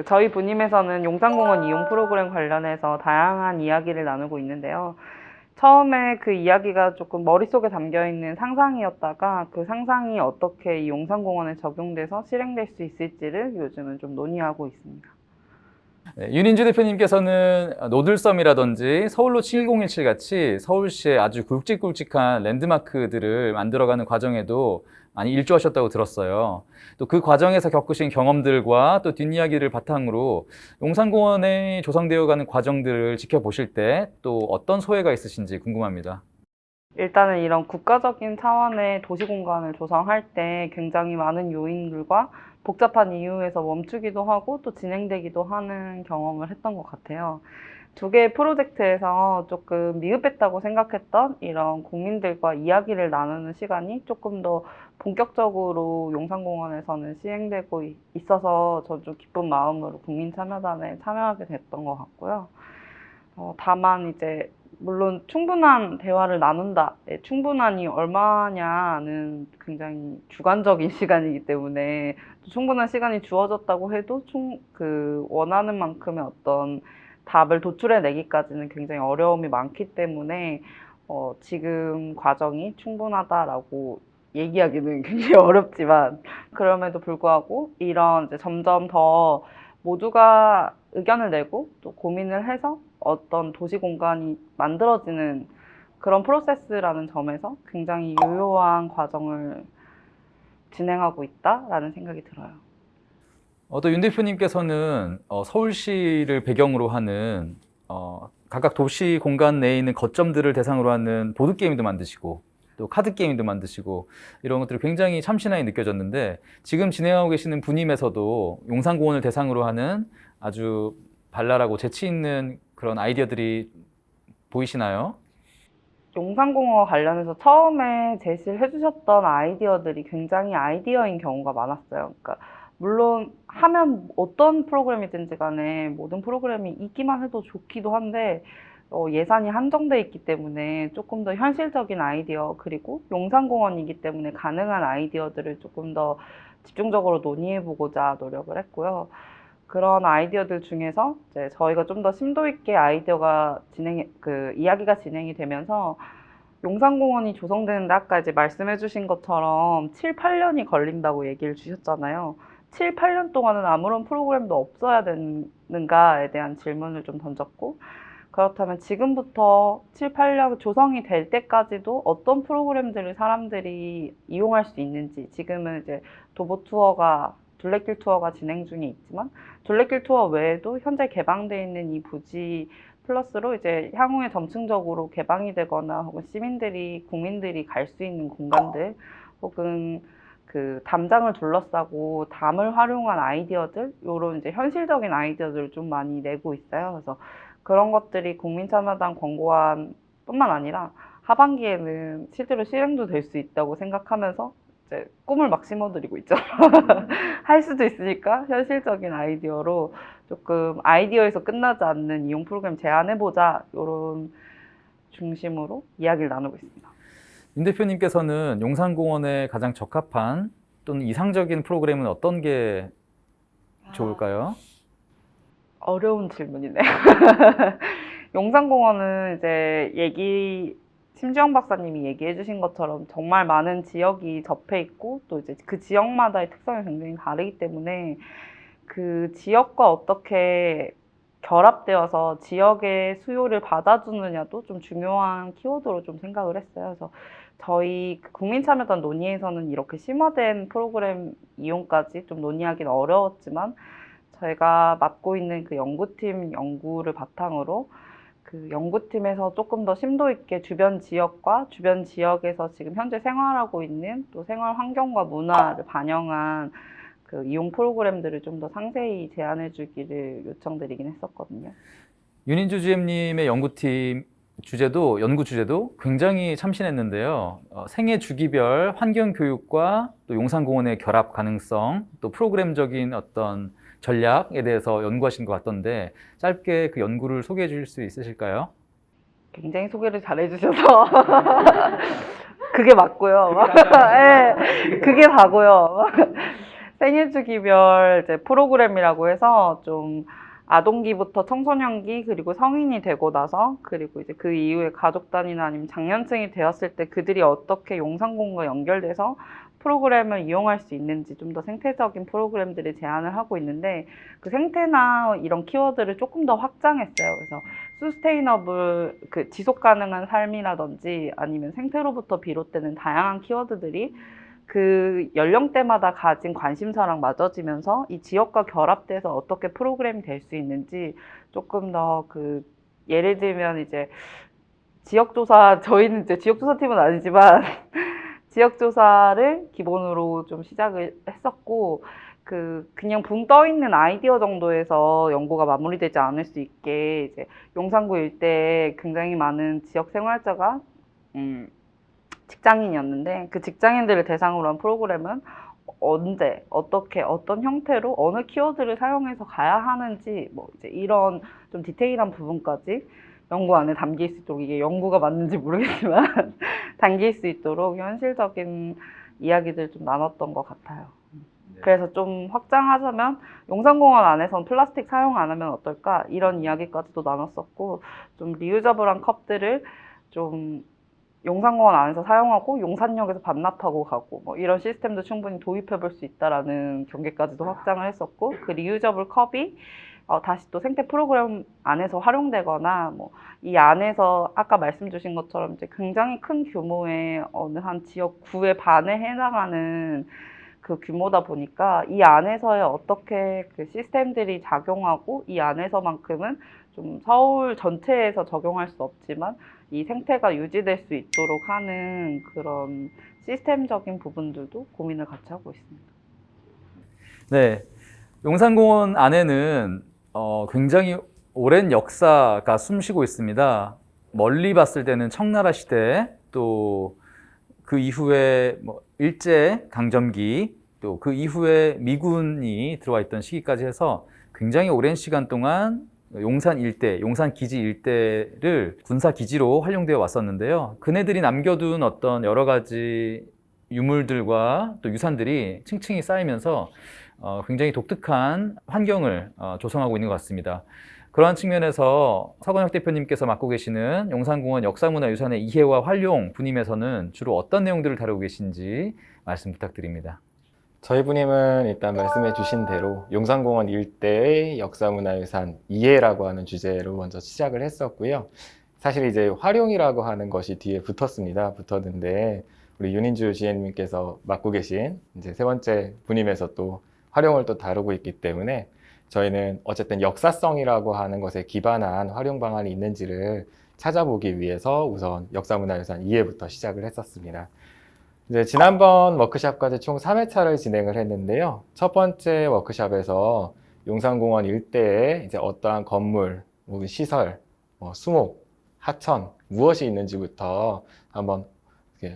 저희 분임에서는 용산공원 이용 프로그램 관련해서 다양한 이야기를 나누고 있는데요. 처음에 그 이야기가 조금 머릿속에 담겨있는 상상이었다가 그 상상이 어떻게 이 용산공원에 적용돼서 실행될 수 있을지를 요즘은 좀 논의하고 있습니다. 네, 윤인주 대표님께서는 노들섬이라든지 서울로 7017 같이 서울시의 아주 굵직굵직한 랜드마크들을 만들어가는 과정에도 많이 일조하셨다고 들었어요. 또 그 과정에서 겪으신 경험들과 또 뒷이야기를 바탕으로 용산공원에 조성되어가는 과정들을 지켜보실 때 또 어떤 소회가 있으신지 궁금합니다. 일단은 이런 국가적인 차원의 도시공간을 조성할 때 굉장히 많은 요인들과 복잡한 이유에서 멈추기도 하고 또 진행되기도 하는 경험을 했던 것 같아요. 두 개의 프로젝트에서 조금 미흡했다고 생각했던 이런 국민들과 이야기를 나누는 시간이 조금 더 본격적으로 용산공원에서는 시행되고 있어서 저 좀 기쁜 마음으로 국민참여단에 참여하게 됐던 것 같고요. 다만 이제 물론 충분한 대화를 나눈다, 충분한이 얼마냐는 굉장히 주관적인 시간이기 때문에 충분한 시간이 주어졌다고 해도 원하는 만큼의 어떤 답을 도출해내기까지는 굉장히 어려움이 많기 때문에 지금 과정이 충분하다라고 얘기하기는 굉장히 어렵지만 그럼에도 불구하고 이런 이제 점점 더 모두가 의견을 내고 또 고민을 해서 어떤 도시 공간이 만들어지는 그런 프로세스라는 점에서 굉장히 유효한 과정을 진행하고 있다라는 생각이 들어요. 또 윤 대표님께서는 서울시를 배경으로 하는 각각 도시 공간 내에 있는 거점들을 대상으로 하는 보드게임도 만드시고 또 카드게임도 만드시고 이런 것들이 굉장히 참신하게 느껴졌는데 지금 진행하고 계시는 분임에서도 용산공원을 대상으로 하는 아주 발랄하고 재치 있는 그런 아이디어들이 보이시나요? 용산공원 관련해서 처음에 제시를 해주셨던 아이디어들이 굉장히 아이디어인 경우가 많았어요. 그러니까 물론 하면 어떤 프로그램이든지 간에 모든 프로그램이 있기만 해도 좋기도 한데 예산이 한정돼 있기 때문에 조금 더 현실적인 아이디어 그리고 용산공원이기 때문에 가능한 아이디어들을 조금 더 집중적으로 논의해보고자 노력을 했고요. 그런 아이디어들 중에서 이제 저희가 좀 더 심도 있게 이야기가 진행이 되면서 용산공원이 조성되는데 아까 이제 말씀해 주신 것처럼 7, 8년이 걸린다고 얘기를 주셨잖아요. 7, 8년 동안은 아무런 프로그램도 없어야 되는가에 대한 질문을 좀 던졌고 그렇다면 지금부터 7, 8년 조성이 될 때까지도 어떤 프로그램들을 사람들이 이용할 수 있는지 지금은 이제 둘레길 투어가 진행 중에 있지만 둘레길 투어 외에도 현재 개방되어 있는 이 부지 플러스로 이제 향후에 점층적으로 개방이 되거나 혹은 국민들이 갈 수 있는 공간들 혹은 그 담장을 둘러싸고 담을 활용한 아이디어들, 요런 이제 현실적인 아이디어들을 좀 많이 내고 있어요. 그래서 그런 것들이 국민참여단 권고안 뿐만 아니라 하반기에는 실제로 실행도 될 수 있다고 생각하면서 이제 꿈을 막 심어드리고 있죠. 할 수도 있으니까 현실적인 아이디어로 조금 아이디어에서 끝나지 않는 이용 프로그램 제안해보자 이런 중심으로 이야기를 나누고 있습니다. 윤 대표님께서는 용산공원에 가장 적합한 또는 이상적인 프로그램은 어떤 게 좋을까요? 어려운 질문이네요. 용산공원은 이제 심지영 박사님이 얘기해 주신 것처럼 정말 많은 지역이 접해 있고 또 이제 그 지역마다의 특성이 굉장히 다르기 때문에 그 지역과 어떻게 결합되어서 지역의 수요를 받아주느냐도 좀 중요한 키워드로 좀 생각을 했어요. 그래서 저희 국민참여단 논의에서는 이렇게 심화된 프로그램 이용까지 좀 논의하기는 어려웠지만 저희가 맡고 있는 그 연구팀 연구를 바탕으로 그 연구팀에서 조금 더 심도 있게 주변 지역과 주변 지역에서 지금 현재 생활하고 있는 또 생활 환경과 문화를 반영한 그 이용 프로그램들을 좀 더 상세히 제안해 주기를 요청드리긴 했었거든요. 윤인주 GM님의 연구 주제도 굉장히 참신했는데요. 생애 주기별 환경 교육과 또 용산공원의 결합 가능성, 또 프로그램적인 어떤 전략에 대해서 연구하신 것 같던데 짧게 그 연구를 소개해 주실 수 있으실까요? 굉장히 소개를 잘 해주셔서 그게 맞고요. 네, 그게 다고요. 생애주기별 이제 프로그램이라고 해서 좀 아동기부터 청소년기 그리고 성인이 되고 나서 그리고 이제 그 이후에 가족 단위나 아니면 장년층이 되었을 때 그들이 어떻게 용산공원과 연결돼서 프로그램을 이용할 수 있는지 좀 더 생태적인 프로그램들을 제안을 하고 있는데 그 생태나 이런 키워드를 조금 더 확장했어요. 그래서 수스테이너블 그 지속 가능한 삶이라든지 아니면 생태로부터 비롯되는 다양한 키워드들이 그 연령대마다 가진 관심사랑 맞아지면서 이 지역과 결합돼서 어떻게 프로그램이 될 수 있는지 조금 더 그 예를 들면 이제 지역조사 저희는 이제 지역조사팀은 아니지만 지역조사를 기본으로 좀 시작을 했었고 그냥 붕 떠 있는 아이디어 정도에서 연구가 마무리되지 않을 수 있게 이제 용산구 일대에 굉장히 많은 지역 생활자가 직장인이었는데 그 직장인들을 대상으로 한 프로그램은 언제, 어떻게, 어떤 형태로 어느 키워드를 사용해서 가야 하는지 뭐 이제 이런 좀 디테일한 부분까지 연구 안에 담길 수 있도록 이게 연구가 맞는지 모르겠지만 담길 수 있도록 현실적인 이야기들 좀 나눴던 것 같아요. 그래서 좀 확장하자면 용산공원 안에서는 플라스틱 사용 안 하면 어떨까 이런 이야기까지도 나눴었고 좀 리유저블한 컵들을 좀 용산공원 안에서 사용하고 용산역에서 반납하고 가고 뭐 이런 시스템도 충분히 도입해 볼 수 있다라는 경계까지도 확장을 했었고 그 리유저블 컵이 다시 또 생태 프로그램 안에서 활용되거나 뭐 이 안에서 아까 말씀 주신 것처럼 이제 굉장히 큰 규모의 어느 한 지역구의 반에 해당하는 그 규모다 보니까 이 안에서의 어떻게 그 시스템들이 작용하고 이 안에서만큼은 좀 서울 전체에서 적용할 수 없지만 이 생태가 유지될 수 있도록 하는 그런 시스템적인 부분들도 고민을 같이 하고 있습니다. 네, 용산공원 안에는 굉장히 오랜 역사가 숨쉬고 있습니다. 멀리 봤을 때는 청나라 시대, 또 그 이후에 뭐 일제 강점기, 또 그 이후에 미군이 들어와 있던 시기까지 해서 굉장히 오랜 시간 동안 용산 일대, 용산 기지 일대를 군사 기지로 활용되어 왔었는데요. 그네들이 남겨둔 어떤 여러 가지 유물들과 또 유산들이 층층이 쌓이면서 굉장히 독특한 환경을 조성하고 있는 것 같습니다. 그러한 측면에서 서건혁 대표님께서 맡고 계시는 용산공원 역사문화유산의 이해와 활용 분임에서는 주로 어떤 내용들을 다루고 계신지 말씀 부탁드립니다. 저희 부님은 일단 말씀해 주신 대로 용산공원 일대의 역사문화유산 이해라고 하는 주제로 먼저 시작을 했었고요. 사실 이제 활용이라고 하는 것이 뒤에 붙었는데 우리 윤인주 GM님께서 맡고 계신 이제 세 번째 부님에서 또 활용을 또 다루고 있기 때문에 저희는 어쨌든 역사성이라고 하는 것에 기반한 활용 방안이 있는지를 찾아보기 위해서 우선 역사문화유산 이해부터 시작을 했었습니다. 이제 지난번 워크샵까지 총 3회차를 진행을 했는데요. 첫 번째 워크샵에서 용산공원 일대에 이제 어떠한 건물, 혹은 시설, 수목, 하천 무엇이 있는지부터 한번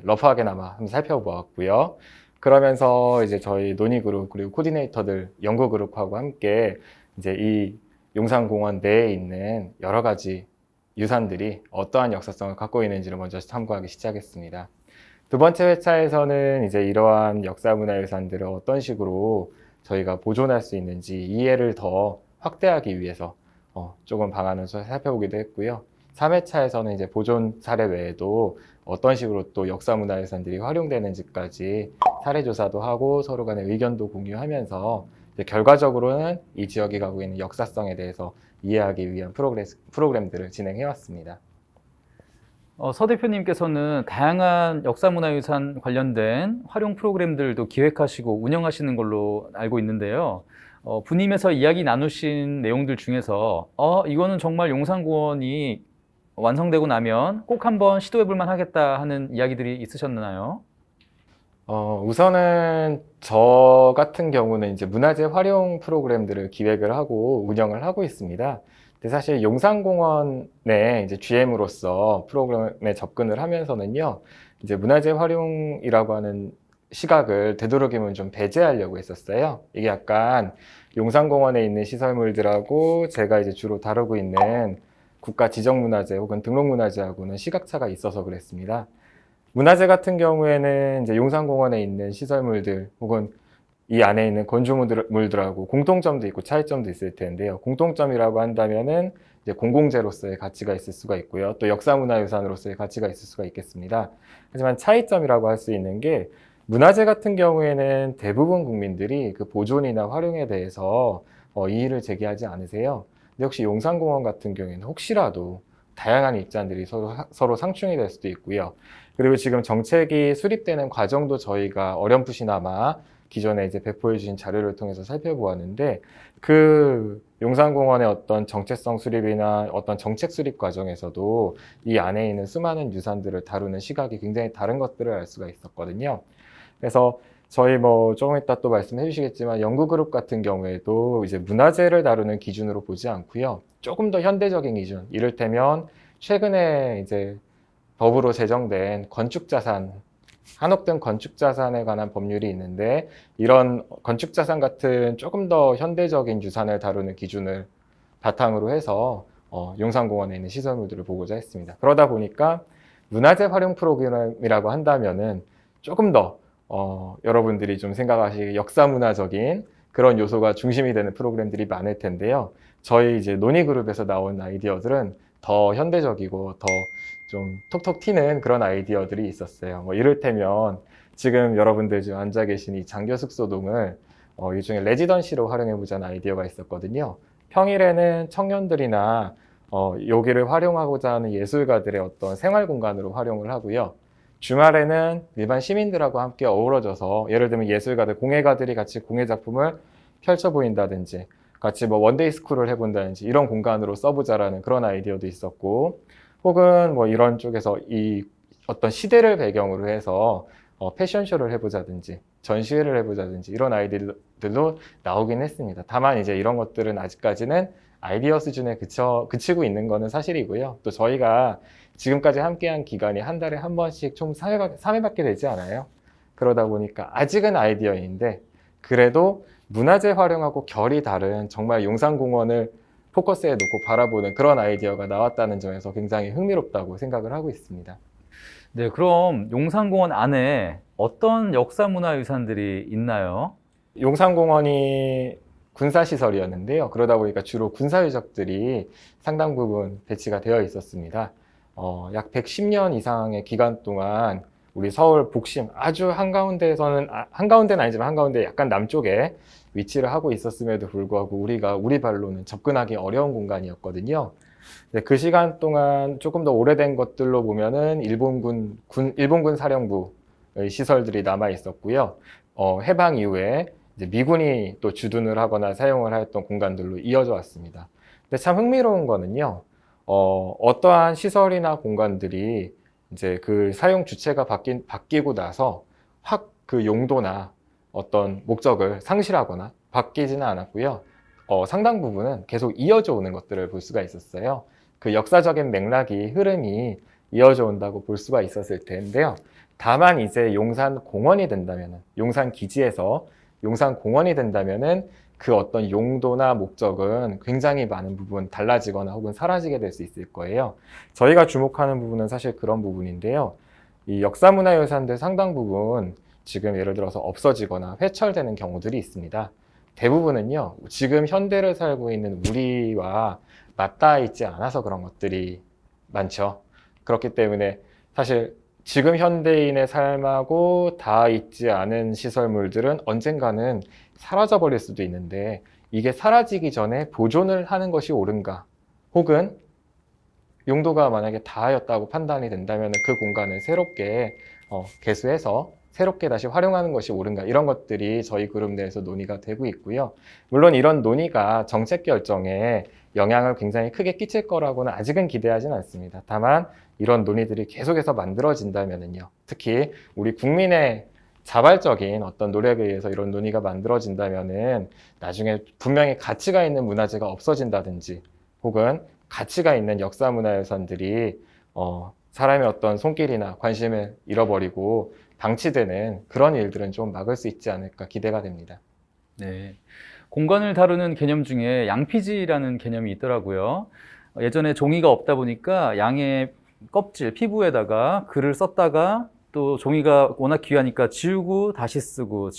러프하게나마 한번 살펴보았고요. 그러면서 이제 저희 논의그룹 그리고 코디네이터들 연구그룹하고 함께 이제 이 용산공원 내에 있는 여러 가지 유산들이 어떠한 역사성을 갖고 있는지를 먼저 탐구하기 시작했습니다. 두 번째 회차에서는 이제 이러한 역사문화유산들을 어떤 식으로 저희가 보존할 수 있는지 이해를 더 확대하기 위해서 조금 방안을 살펴보기도 했고요. 3회차에서는 이제 보존 사례 외에도 어떤 식으로 또 역사문화유산들이 활용되는지까지 사례조사도 하고 서로 간의 의견도 공유하면서 이제 결과적으로는 이 지역이 가지고 있는 역사성에 대해서 이해하기 위한 프로그램들을 진행해왔습니다. 서 대표님께서는 다양한 역사문화유산 관련된 활용 프로그램들도 기획하시고 운영하시는 걸로 알고 있는데요. 부님에서 이야기 나누신 내용들 중에서 이거는 정말 용산공원이 완성되고 나면 꼭 한번 시도해볼 만하겠다 하는 이야기들이 있으셨나요? 우선은 저 같은 경우는 이제 문화재 활용 프로그램들을 기획을 하고 운영을 하고 있습니다. 근데 사실 용산공원의 이제 GM으로서 프로그램에 접근을 하면서는요, 이제 문화재 활용이라고 하는 시각을 되도록이면 좀 배제하려고 했었어요. 이게 약간 용산공원에 있는 시설물들하고 제가 이제 주로 다루고 있는 국가 지정문화재 혹은 등록문화재하고는 시각차가 있어서 그랬습니다. 문화재 같은 경우에는 이제 용산공원에 있는 시설물들 혹은 이 안에 있는 건축물들하고 공통점도 있고 차이점도 있을 텐데요. 공통점이라고 한다면은 이제 공공재로서의 가치가 있을 수가 있고요. 또 역사문화유산으로서의 가치가 있을 수가 있겠습니다. 하지만 차이점이라고 할 수 있는 게 문화재 같은 경우에는 대부분 국민들이 그 보존이나 활용에 대해서 이의를 제기하지 않으세요. 근데 혹시 용산공원 같은 경우에는 혹시라도 다양한 입장들이 서로 상충이 될 수도 있고요. 그리고 지금 정책이 수립되는 과정도 저희가 어렴풋이나마 기존에 이제 배포해 주신 자료를 통해서 살펴보았는데 그 용산공원의 어떤 정체성 수립이나 어떤 정책 수립 과정에서도 이 안에 있는 수많은 유산들을 다루는 시각이 굉장히 다른 것들을 알 수가 있었거든요. 그래서 저희 뭐 조금 이따 또 말씀해 주시겠지만 연구그룹 같은 경우에도 이제 문화재를 다루는 기준으로 보지 않고요. 조금 더 현대적인 기준, 이를테면 최근에 이제 법으로 제정된 건축자산, 한옥 등 건축자산에 관한 법률이 있는데 이런 건축자산 같은 조금 더 현대적인 유산을 다루는 기준을 바탕으로 해서 용산공원에 있는 시설물들을 보고자 했습니다. 그러다 보니까 문화재 활용 프로그램이라고 한다면은 조금 더 여러분들이 좀 생각하시기 역사문화적인 그런 요소가 중심이 되는 프로그램들이 많을 텐데요. 저희 이제 논의그룹에서 나온 아이디어들은 더 현대적이고 더 좀 톡톡 튀는 그런 아이디어들이 있었어요. 뭐 이를테면 지금 여러분들 지금 앉아 계신 이 장교숙소동을 일종의 레지던시로 활용해보자는 아이디어가 있었거든요. 평일에는 청년들이나 여기를 활용하고자 하는 예술가들의 어떤 생활 공간으로 활용을 하고요. 주말에는 일반 시민들하고 함께 어우러져서 예를 들면 예술가들, 공예가들이 같이 공예 작품을 펼쳐 보인다든지 같이 뭐 원데이 스쿨을 해본다든지 이런 공간으로 써보자라는 그런 아이디어도 있었고 혹은 뭐 이런 쪽에서 이 어떤 시대를 배경으로 해서 패션쇼를 해보자든지 전시회를 해보자든지 이런 아이디어들도 나오긴 했습니다. 다만 이제 이런 것들은 아직까지는 아이디어 수준에 그치고 있는 거는 사실이고요. 또 저희가 지금까지 함께한 기간이 한 달에 한 번씩 총 3회밖에 되지 않아요. 그러다 보니까 아직은 아이디어인데 그래도 문화재 활용하고 결이 다른 정말 용산공원을 포커스에 놓고 바라보는 그런 아이디어가 나왔다는 점에서 굉장히 흥미롭다고 생각을 하고 있습니다. 네, 그럼 용산공원 안에 어떤 역사문화유산들이 있나요? 용산공원이 군사시설이었는데요. 그러다 보니까 주로 군사유적들이 상당 부분 배치가 되어 있었습니다. 약 110년 이상의 기간 동안 우리 서울 복심 아주 한가운데에서는 한가운데는 아니지만 한가운데 약간 남쪽에 위치를 하고 있었음에도 불구하고 우리가 우리 발로는 접근하기 어려운 공간이었거든요. 그 시간 동안 조금 더 오래된 것들로 보면은 일본군 사령부의 시설들이 남아 있었고요. 해방 이후에 이제 미군이 또 주둔을 하거나 사용을 하였던 공간들로 이어져 왔습니다. 근데 참 흥미로운 거는요. 어떠한 시설이나 공간들이 이제 그 사용 주체가 바뀌고 나서 확 그 용도나 어떤 목적을 상실하거나 바뀌지는 않았고요. 상당 부분은 계속 이어져 오는 것들을 볼 수가 있었어요. 그 역사적인 맥락이 흐름이 이어져 온다고 볼 수가 있었을 텐데요. 다만 이제 용산공원이 된다면은 용산기지에서 용산공원이 된다면은 그 어떤 용도나 목적은 굉장히 많은 부분 달라지거나 혹은 사라지게 될 수 있을 거예요. 저희가 주목하는 부분은 사실 그런 부분인데요. 이 역사문화유산들 상당 부분 지금 예를 들어서 없어지거나 회철되는 경우들이 있습니다. 대부분은요, 지금 현대를 살고 있는 우리와 맞닿아 있지 않아서 그런 것들이 많죠. 그렇기 때문에 사실 지금 현대인의 삶하고 닿아 있지 않은 시설물들은 언젠가는 사라져 버릴 수도 있는데 이게 사라지기 전에 보존을 하는 것이 옳은가? 혹은 용도가 만약에 다하였다고 판단이 된다면 그 공간을 새롭게 개수해서 새롭게 다시 활용하는 것이 옳은가? 이런 것들이 저희 그룹 내에서 논의가 되고 있고요. 물론 이런 논의가 정책 결정에 영향을 굉장히 크게 끼칠 거라고는 아직은 기대하진 않습니다. 다만 이런 논의들이 계속해서 만들어진다면요. 특히 우리 국민의 자발적인 어떤 노력에 의해서 이런 논의가 만들어진다면은 나중에 분명히 가치가 있는 문화재가 없어진다든지 혹은 가치가 있는 역사문화유산들이 사람의 어떤 손길이나 관심을 잃어버리고 방치되는 그런 일들은 좀 막을 수 있지 않을까 기대가 됩니다. 네. 공간을 다루는 개념 중에 양피지라는 개념이 있더라고요. 예전에 종이가 없다 보니까 양의 껍질, 피부에다가 글을 썼다가 또 종이가 워낙 귀하니까 지우고 다시 쓰고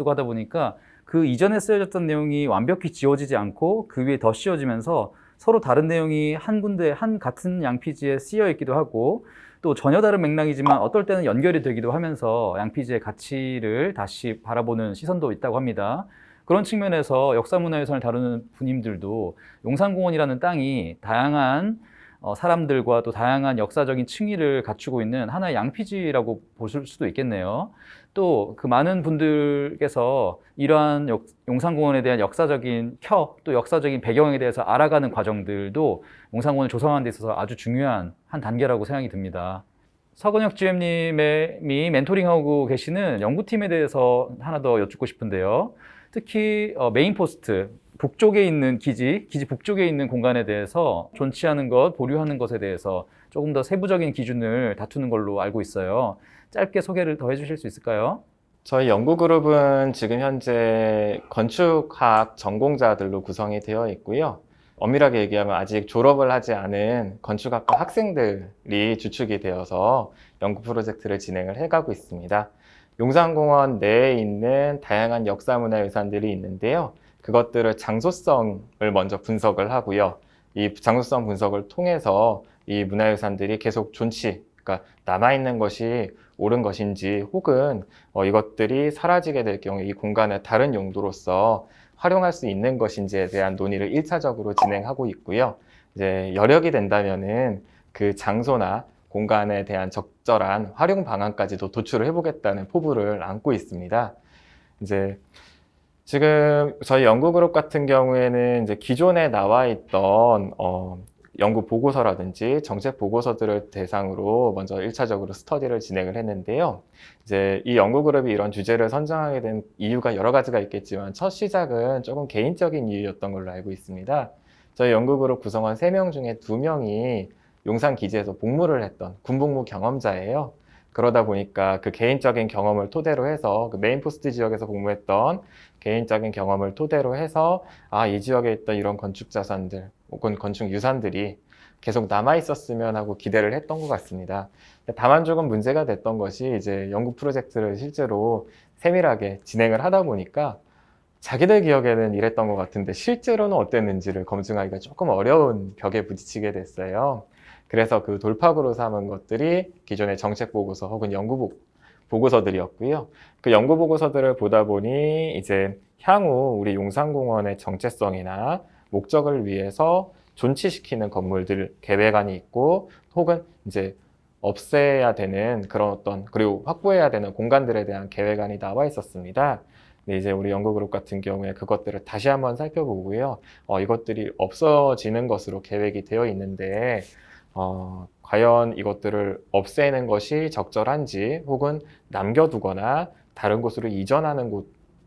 하다 보니까 그 이전에 쓰여졌던 내용이 완벽히 지워지지 않고 그 위에 더 씌워지면서 서로 다른 내용이 한 군데, 같은 양피지에 쓰여 있기도 하고 또 전혀 다른 맥락이지만 어떨 때는 연결이 되기도 하면서 양피지의 가치를 다시 바라보는 시선도 있다고 합니다. 그런 측면에서 역사문화유산을 다루는 분님들도 용산공원이라는 땅이 다양한 사람들과 또 다양한 역사적인 층위를 갖추고 있는 하나의 양피지라고 보실 수도 있겠네요. 또 그 많은 분들께서 이러한 용산공원에 대한 역사적인 또 역사적인 배경에 대해서 알아가는 과정들도 용산공원을 조성하는 데 있어서 아주 중요한 한 단계라고 생각이 듭니다. 서건혁 GM님이 멘토링하고 계시는 연구팀에 대해서 하나 더 여쭙고 싶은데요. 특히 메인 포스트, 북쪽에 있는 기지 북쪽에 있는 공간에 대해서 존치하는 것, 보류하는 것에 대해서 조금 더 세부적인 기준을 다투는 걸로 알고 있어요. 짧게 소개를 더 해주실 수 있을까요? 저희 연구그룹은 지금 현재 건축학 전공자들로 구성이 되어 있고요. 엄밀하게 얘기하면 아직 졸업을 하지 않은 건축학과 학생들이 주축이 되어서 연구 프로젝트를 진행을 해가고 있습니다. 용산공원 내에 있는 다양한 역사문화유산들이 있는데요. 그것들을 장소성을 먼저 분석을 하고요. 이 장소성 분석을 통해서 이 문화유산들이 계속 그러니까 남아있는 것이 옳은 것인지 혹은 이것들이 사라지게 될 경우에 이 공간을 다른 용도로서 활용할 수 있는 것인지에 대한 논의를 1차적으로 진행하고 있고요. 이제 여력이 된다면은 그 장소나 공간에 대한 적절한 활용 방안까지도 도출을 해보겠다는 포부를 안고 있습니다. 이제 지금 저희 연구그룹 같은 경우에는 이제 기존에 나와 있던 연구 보고서라든지 정책 보고서들을 대상으로 먼저 1차적으로 스터디를 진행을 했는데요. 이제 이 연구그룹이 이런 주제를 선정하게 된 이유가 여러 가지가 있겠지만 첫 시작은 조금 개인적인 이유였던 걸로 알고 있습니다. 저희 연구그룹 구성원 3명 중에 2명이 용산 기지에서 복무를 했던 군복무 경험자예요. 그러다 보니까 그 개인적인 경험을 토대로 해서 그 메인포스트 지역에서 복무했던 개인적인 경험을 토대로 해서 이 지역에 있던 이런 건축 자산들 혹은 건축 유산들이 계속 남아 있었으면 하고 기대를 했던 것 같습니다. 다만 조금 문제가 됐던 것이 이제 연구 프로젝트를 실제로 세밀하게 진행을 하다 보니까 자기들 기억에는 이랬던 것 같은데 실제로는 어땠는지를 검증하기가 조금 어려운 벽에 부딪히게 됐어요. 그래서 그 돌파구로 삼은 것들이 기존의 정책 보고서 혹은 연구 보고서들이었고요. 그 연구 보고서들을 보다 보니 이제 향후 우리 용산공원의 정체성이나 목적을 위해서 존치시키는 건물들 계획안이 있고 혹은 이제 없애야 되는 그런 그리고 확보해야 되는 공간들에 대한 계획안이 나와 있었습니다. 근데 이제 우리 연구그룹 같은 경우에 그것들을 다시 한번 살펴보고요. 이것들이 없어지는 것으로 계획이 되어 있는데 과연 이것들을 없애는 것이 적절한지 혹은 남겨두거나 다른 곳으로 이전하는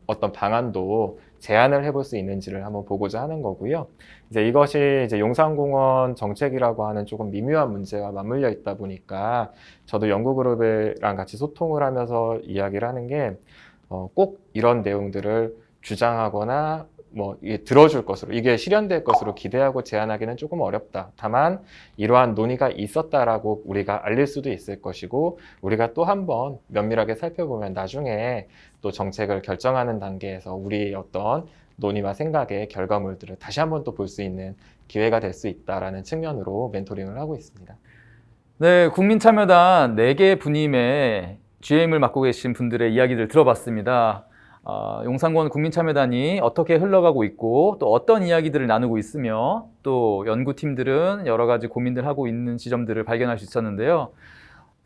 어떤 방안도 제안을 해볼 수 있는지를 한번 보고자 하는 거고요. 이제 이것이 이제 용산공원 정책이라고 하는 조금 미묘한 문제와 맞물려 있다 보니까 저도 연구그룹이랑 같이 소통을 하면서 이야기를 하는 게 꼭 이런 내용들을 주장하거나 이게 들어줄 것으로, 이게 실현될 것으로 기대하고 제안하기는 조금 어렵다. 다만 이러한 논의가 있었다라고 우리가 알릴 수도 있을 것이고 우리가 또 한번 면밀하게 살펴보면 나중에 또 정책을 결정하는 단계에서 우리의 어떤 논의와 생각의 결과물들을 다시 한번 또 볼 수 있는 기회가 될 수 있다라는 측면으로 멘토링을 하고 있습니다. 네, 국민참여단 4개 분임의 GM을 맡고 계신 분들의 이야기를 들어봤습니다. 용산공원 국민참여단이 어떻게 흘러가고 있고 또 어떤 이야기들을 나누고 있으며 또 연구팀들은 여러 가지 고민들 하고 있는 지점들을 발견할 수 있었는데요.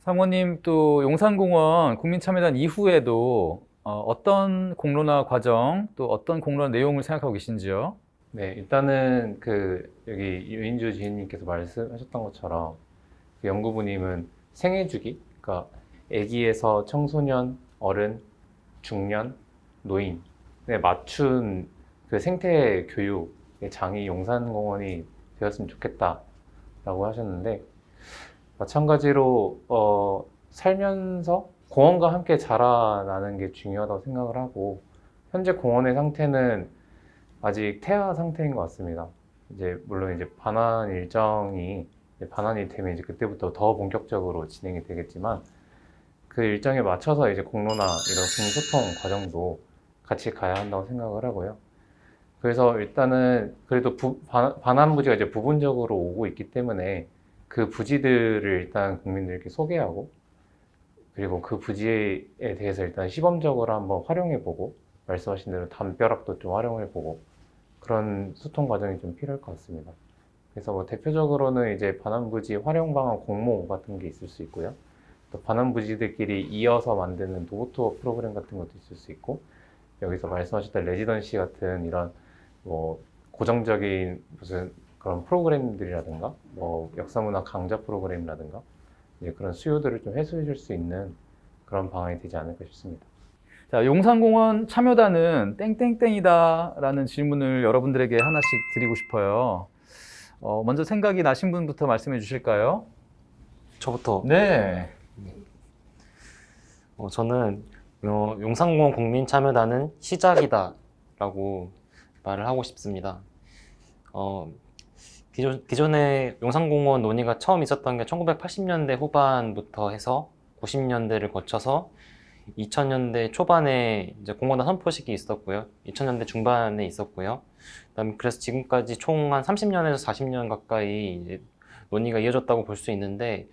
사모님, 또 용산공원 국민참여단 이후에도 어떤 공론화 과정 또 어떤 공론화 내용을 생각하고 계신지요? 네, 일단은 여기 유인주 지인님께서 말씀하셨던 것처럼 그 연구부님은 생애주기, 그러니까 아기에서 청소년, 어른, 중년, 노인에 맞춘 그 생태 교육의 장이 용산공원이 되었으면 좋겠다라고 하셨는데, 마찬가지로 살면서 공원과 함께 자라나는 게 중요하다고 생각을 하고, 현재 공원의 상태는 아직 태아 상태인 것 같습니다. 이제 물론 이제 반환 일정이 반환이 되면 이제 그때부터 더 본격적으로 진행이 되겠지만, 그 일정에 맞춰서 이제 공로나 이런 공소통 과정도 같이 가야 한다고 생각을 하고요. 그래서 일단은 그래도 반환 부지가 이제 부분적으로 오고 있기 때문에 그 부지들을 일단 국민들께 소개하고, 그리고 그 부지에 대해서 일단 시범적으로 한번 활용해보고, 말씀하신 대로 담벼락도 좀 활용해보고, 그런 소통 과정이 좀 필요할 것 같습니다. 그래서 뭐 대표적으로는 이제 반환부지 활용 방안 공모 같은 게 있을 수 있고요. 또 반환부지들끼리 이어서 만드는 도보투어 프로그램 같은 것도 있을 수 있고, 여기서 말씀하셨던 레지던시 같은 이런 뭐 고정적인 무슨 그런 프로그램들이라든가, 뭐 역사문화 강좌 프로그램이라든가, 이제 그런 수요들을 좀 해소해 줄 수 있는 그런 방안이 되지 않을까 싶습니다. 자, 용산공원 참여단은 땡땡땡이다라는 질문을 여러분들에게 하나씩 드리고 싶어요. 먼저 생각이 나신 분부터 말씀해 주실까요? 저부터. 네. 저는 용산공원 국민참여단은 시작이다라고 말을 하고 싶습니다. 기존에 용산공원 논의가 처음 있었던 게 1980년대 후반부터 해서 90년대를 거쳐서 2000년대 초반에 이제 공원화 선포식이 있었고요. 2000년대 중반에 있었고요. 그다음에 그래서 지금까지 총 한 30년에서 40년 가까이 이제 논의가 이어졌다고 볼 수 있는데,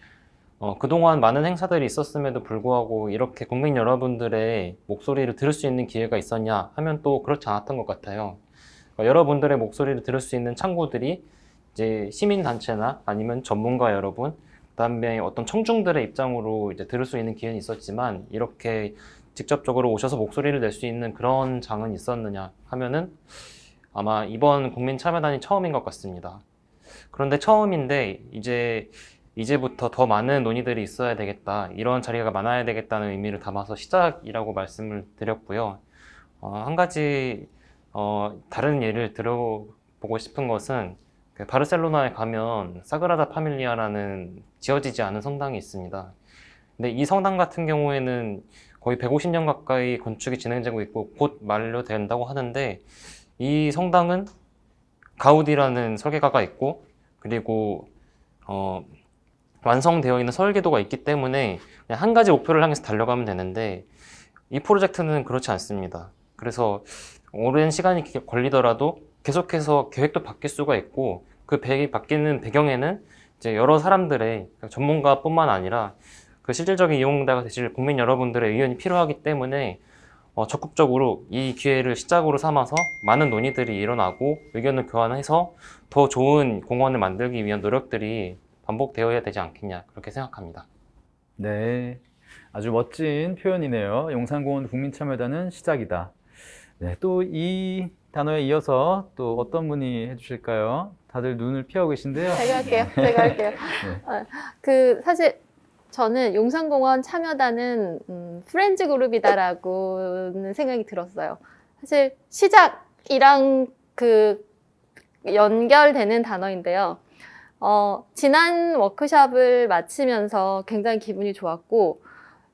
그동안 많은 행사들이 있었음에도 불구하고 이렇게 국민 여러분들의 목소리를 들을 수 있는 기회가 있었냐 하면 또 그렇지 않았던 것 같아요. 여러분들의 목소리를 들을 수 있는 창구들이 이제 시민단체나 아니면 전문가 여러분, 그다음에 어떤 청중들의 입장으로 이제 들을 수 있는 기회는 있었지만, 이렇게 직접적으로 오셔서 목소리를 낼 수 있는 그런 장은 있었느냐 하면은 아마 이번 국민참여단이 처음인 것 같습니다. 그런데 처음인데 이제부터 더 많은 논의들이 있어야 되겠다, 이런 자리가 많아야 되겠다는 의미를 담아서 시작이라고 말씀을 드렸고요. 한 가지 다른 예를 들어보고 싶은 것은, 바르셀로나에 가면 사그라다 파밀리아라는 지어지지 않은 성당이 있습니다. 근데 이 성당 같은 경우에는 거의 150년 가까이 건축이 진행되고 있고 곧 만료된다고 하는데, 이 성당은 가우디라는 설계가가 있고, 그리고 완성되어 있는 설계도가 있기 때문에 그냥 한 가지 목표를 향해서 달려가면 되는데, 이 프로젝트는 그렇지 않습니다. 그래서 오랜 시간이 걸리더라도 계속해서 계획도 바뀔 수가 있고, 그 계획이 바뀌는 배경에는 이제 여러 사람들의, 전문가뿐만 아니라 그 실질적인 이용자가 되실 국민 여러분들의 의견이 필요하기 때문에 적극적으로 이 기회를 시작으로 삼아서 많은 논의들이 일어나고 의견을 교환해서 더 좋은 공원을 만들기 위한 노력들이 반복되어야 되지 않겠냐, 그렇게 생각합니다. 네. 아주 멋진 표현이네요. 용산공원 국민참여단은 시작이다. 네, 또 이 단어에 이어서 또 어떤 분이 해주실까요? 다들 눈을 피하고 계신데요. 제가 할게요. 사실 저는 용산공원 참여단은 프렌즈 그룹이다라고는 생각이 들었어요. 사실 시작이랑 연결되는 단어인데요. 지난 워크숍을 마치면서 굉장히 기분이 좋았고,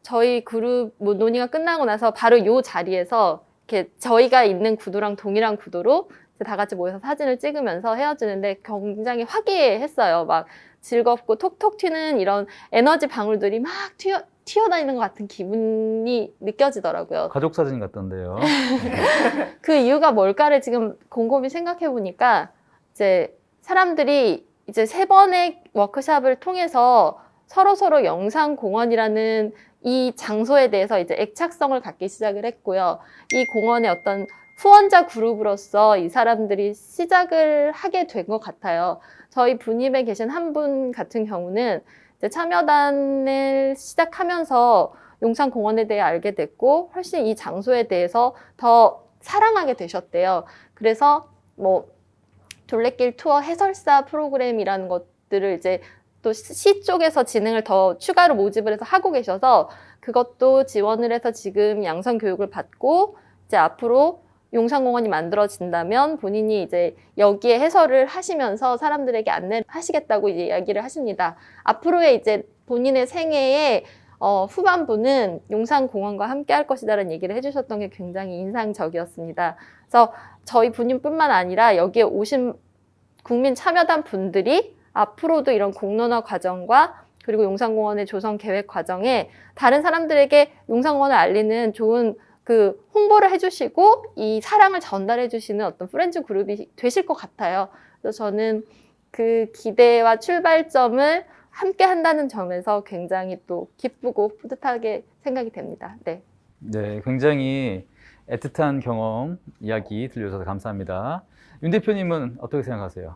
저희 그룹 논의가 끝나고 나서 바로 이 자리에서 이렇게 저희가 있는 구도랑 동일한 구도로 다 같이 모여서 사진을 찍으면서 헤어지는데 굉장히 화기애애했어요. 막 즐겁고 톡톡 튀는 이런 에너지 방울들이 막 튀어다니는 것 같은 기분이 느껴지더라고요. 가족 사진 같던데요. 그 이유가 뭘까를 지금 곰곰이 생각해 보니까, 이제 사람들이 이제 3번의 워크숍을 통해서 서로 영산공원이라는 이 장소에 대해서 이제 애착성을 갖기 시작을 했고요. 이 공원의 어떤 후원자 그룹으로서 이 사람들이 시작을 하게 된 것 같아요. 저희 분입에 계신 한 분 같은 경우는 이제 참여단을 시작하면서 용산공원에 대해 알게 됐고, 훨씬 이 장소에 대해서 더 사랑하게 되셨대요. 그래서 뭐 둘레길 투어 해설사 프로그램이라는 것들을 이제 또 시 쪽에서 진행을 더 추가로 모집을 해서 하고 계셔서, 그것도 지원을 해서 지금 양성 교육을 받고 이제 앞으로 용산공원이 만들어진다면 본인이 이제 여기에 해설을 하시면서 사람들에게 안내를 하시겠다고 이제 이야기를 하십니다. 앞으로의 이제 본인의 생애에 후반부는 용산공원과 함께 할 것이다라는 얘기를 해주셨던 게 굉장히 인상적이었습니다. 그래서 저희 부님뿐만 아니라 여기에 오신 국민 참여단 분들이 앞으로도 이런 공론화 과정과 그리고 용산공원의 조성 계획 과정에 다른 사람들에게 용산공원을 알리는 좋은 그 홍보를 해주시고 이 사랑을 전달해주시는 어떤 프렌즈 그룹이 되실 것 같아요. 그래서 저는 그 기대와 출발점을 함께 한다는 점에서 굉장히 또 기쁘고 뿌듯하게 생각이 됩니다. 네. 네, 굉장히 애틋한 경험 이야기 들려주셔서 감사합니다. 윤 대표님은 어떻게 생각하세요?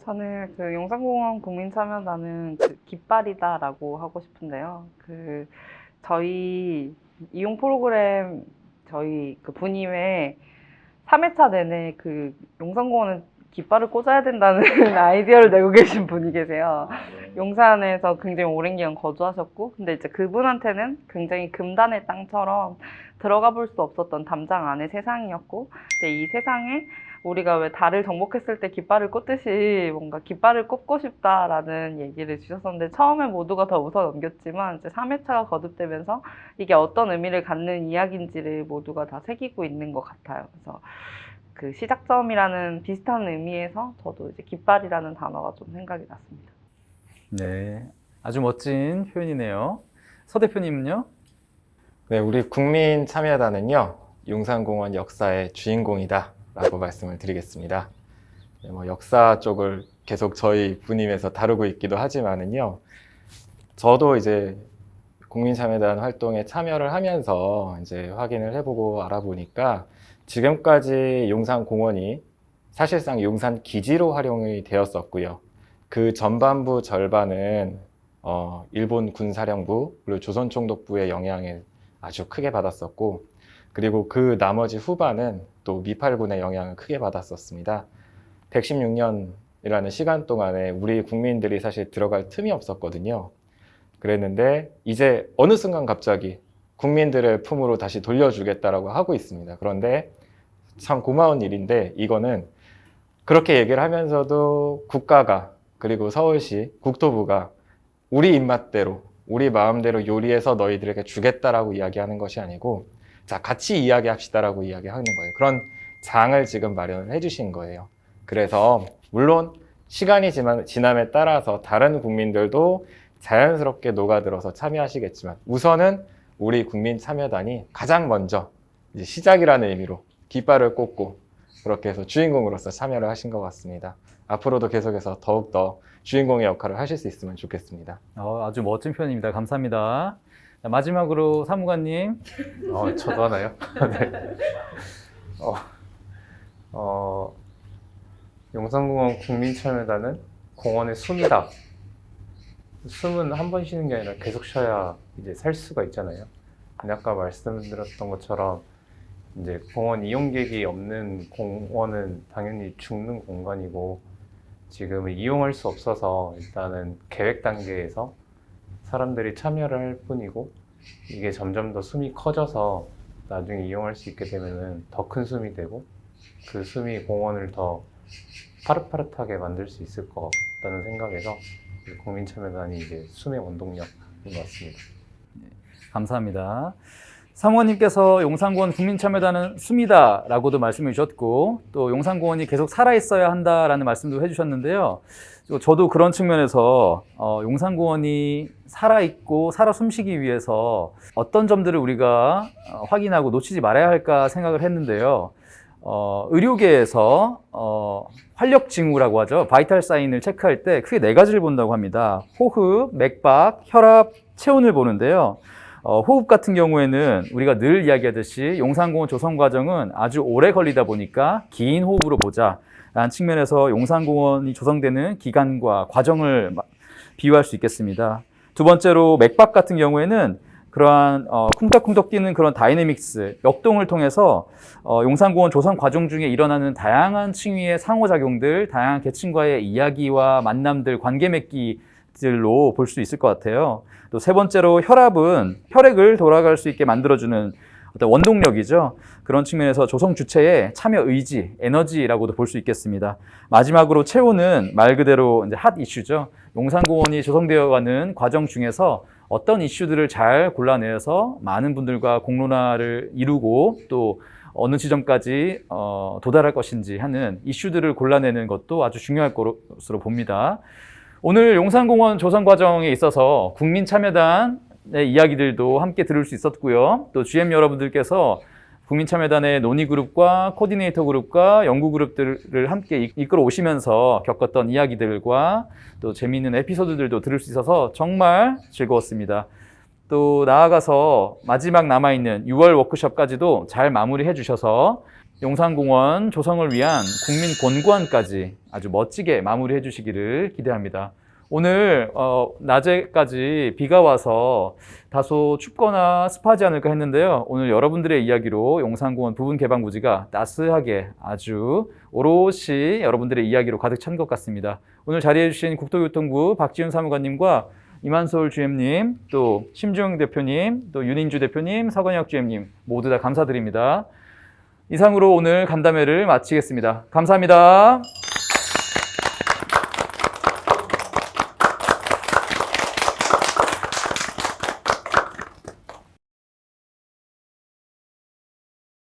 저는 그 용산공원 국민참여단은 그 깃발이다라고 하고 싶은데요. 그 저희 이용 프로그램 저희 그 부님의 3회차 내내 그 용산공원은 깃발을 꽂아야 된다는 아이디어를 내고 계신 분이 계세요. 용산에서 굉장히 오랜 기간 거주하셨고, 근데 이제 그분한테는 굉장히 금단의 땅처럼 들어가 볼 수 없었던 담장 안의 세상이었고, 근데 이 세상에 우리가 왜 달을 정복했을 때 깃발을 꽂듯이 뭔가 깃발을 꽂고 싶다라는 얘기를 주셨었는데, 처음에 모두가 더 웃어 넘겼지만 이제 3회차가 거듭되면서 이게 어떤 의미를 갖는 이야기인지를 모두가 다 새기고 있는 것 같아요. 그래서 그 시작점이라는 비슷한 의미에서 저도 이제 깃발이라는 단어가 좀 생각이 났습니다. 네, 아주 멋진 표현이네요. 서 대표님은요? 네, 우리 국민참여단은요, 용산공원 역사의 주인공이다라고 말씀을 드리겠습니다. 네, 뭐 역사 쪽을 계속 저희 부님에서 다루고 있기도 하지만은요, 저도 이제 국민참여단 활동에 참여를 하면서 이제 확인을 해보고 알아보니까 지금까지 용산공원이 사실상 용산 기지로 활용이 되었었고요. 그 전반부 절반은 일본 군사령부 그리고 조선총독부의 영향을 아주 크게 받았었고, 그리고 그 나머지 후반은 또 미팔군의 영향을 크게 받았었습니다. 116년이라는 시간 동안에 우리 국민들이 사실 들어갈 틈이 없었거든요. 그랬는데 이제 어느 순간 갑자기 국민들의 품으로 다시 돌려주겠다라고 하고 있습니다. 그런데 참 고마운 일인데, 이거는 그렇게 얘기를 하면서도 국가가 그리고 서울시 국토부가 우리 입맛대로 우리 마음대로 요리해서 너희들에게 주겠다라고 이야기하는 것이 아니고, 자, 같이 이야기합시다라고 이야기하는 거예요. 그런 장을 지금 마련을 해주신 거예요. 그래서 물론 시간이 지남에 따라서 다른 국민들도 자연스럽게 녹아들어서 참여하시겠지만, 우선은 우리 국민참여단이 가장 먼저 이제 시작이라는 의미로 깃발을 꽂고 그렇게 해서 주인공으로서 참여를 하신 것 같습니다. 앞으로도 계속해서 더욱더 주인공의 역할을 하실 수 있으면 좋겠습니다. 아주 멋진 표현입니다. 감사합니다. 자, 마지막으로 사무관님. 저도 하나요? 네. 용산공원 국민참여단은 공원의 숨이다. 숨은 한 번 쉬는 게 아니라 계속 쉬어야 이제 살 수가 있잖아요. 근데 아까 말씀드렸던 것처럼 이제 공원 이용객이 없는 공원은 당연히 죽는 공간이고, 지금은 이용할 수 없어서 일단은 계획 단계에서 사람들이 참여를 할 뿐이고, 이게 점점 더 숨이 커져서 나중에 이용할 수 있게 되면은 더 큰 숨이 되고, 그 숨이 공원을 더 파릇파릇하게 만들 수 있을 것 같다는 생각에서 국민참여단이 이제 숨의 원동력인 것 같습니다. 감사합니다. 사무관님께서 용산공원 국민참여단은 숨이다라고도 말씀해 주셨고, 또 용산공원이 계속 살아있어야 한다라는 말씀도 해주셨는데요. 저도 그런 측면에서 용산공원이 살아있고 살아 숨쉬기 위해서 어떤 점들을 우리가 확인하고 놓치지 말아야 할까 생각을 했는데요. 의료계에서 활력 징후라고 하죠. 바이탈 사인을 체크할 때 크게 4가지를 본다고 합니다. 호흡, 맥박, 혈압, 체온을 보는데요. 호흡 같은 경우에는 우리가 늘 이야기하듯이 용산공원 조성 과정은 아주 오래 걸리다 보니까 긴 호흡으로 보자 라는 측면에서 용산공원이 조성되는 기간과 과정을 비유할 수 있겠습니다. 두 번째로 맥박 같은 경우에는 그러한 쿵닥쿵닥 뛰는 그런 다이내믹스, 역동을 통해서 용산공원 조성 과정 중에 일어나는 다양한 층위의 상호작용들, 다양한 계층과의 이야기와 만남들, 관계 맺기들로 볼 수 있을 것 같아요. 또 세 번째로 혈압은 혈액을 돌아갈 수 있게 만들어주는 어떤 원동력이죠. 그런 측면에서 조성 주체의 참여 의지, 에너지라고도 볼 수 있겠습니다. 마지막으로 최후는 말 그대로 이제 핫 이슈죠. 용산공원이 조성되어가는 과정 중에서 어떤 이슈들을 잘 골라내서 많은 분들과 공론화를 이루고 또 어느 지점까지 도달할 것인지 하는 이슈들을 골라내는 것도 아주 중요할 것으로 봅니다. 오늘 용산공원 조성 과정에 있어서 국민참여단의 이야기들도 함께 들을 수 있었고요. 또 GM 여러분들께서 국민참여단의 논의그룹과 코디네이터 그룹과 연구그룹들을 함께 이끌어 오시면서 겪었던 이야기들과 또 재미있는 에피소드들도 들을 수 있어서 정말 즐거웠습니다. 또 나아가서 마지막 남아있는 6월 워크숍까지도 잘 마무리해 주셔서 용산공원 조성을 위한 국민 권고안까지 아주 멋지게 마무리해 주시기를 기대합니다. 오늘 낮에까지 비가 와서 다소 춥거나 습하지 않을까 했는데요. 오늘 여러분들의 이야기로 용산공원 부분 개방 부지가 따스하게 아주 오롯이 여러분들의 이야기로 가득 찬 것 같습니다. 오늘 자리해 주신 국토교통부 박지훈 사무관님과 이만솔 GM님, 또 심주영 대표님, 또 윤인주 대표님, 서건혁 GM님 모두 다 감사드립니다. 이상으로 오늘 간담회를 마치겠습니다. 감사합니다.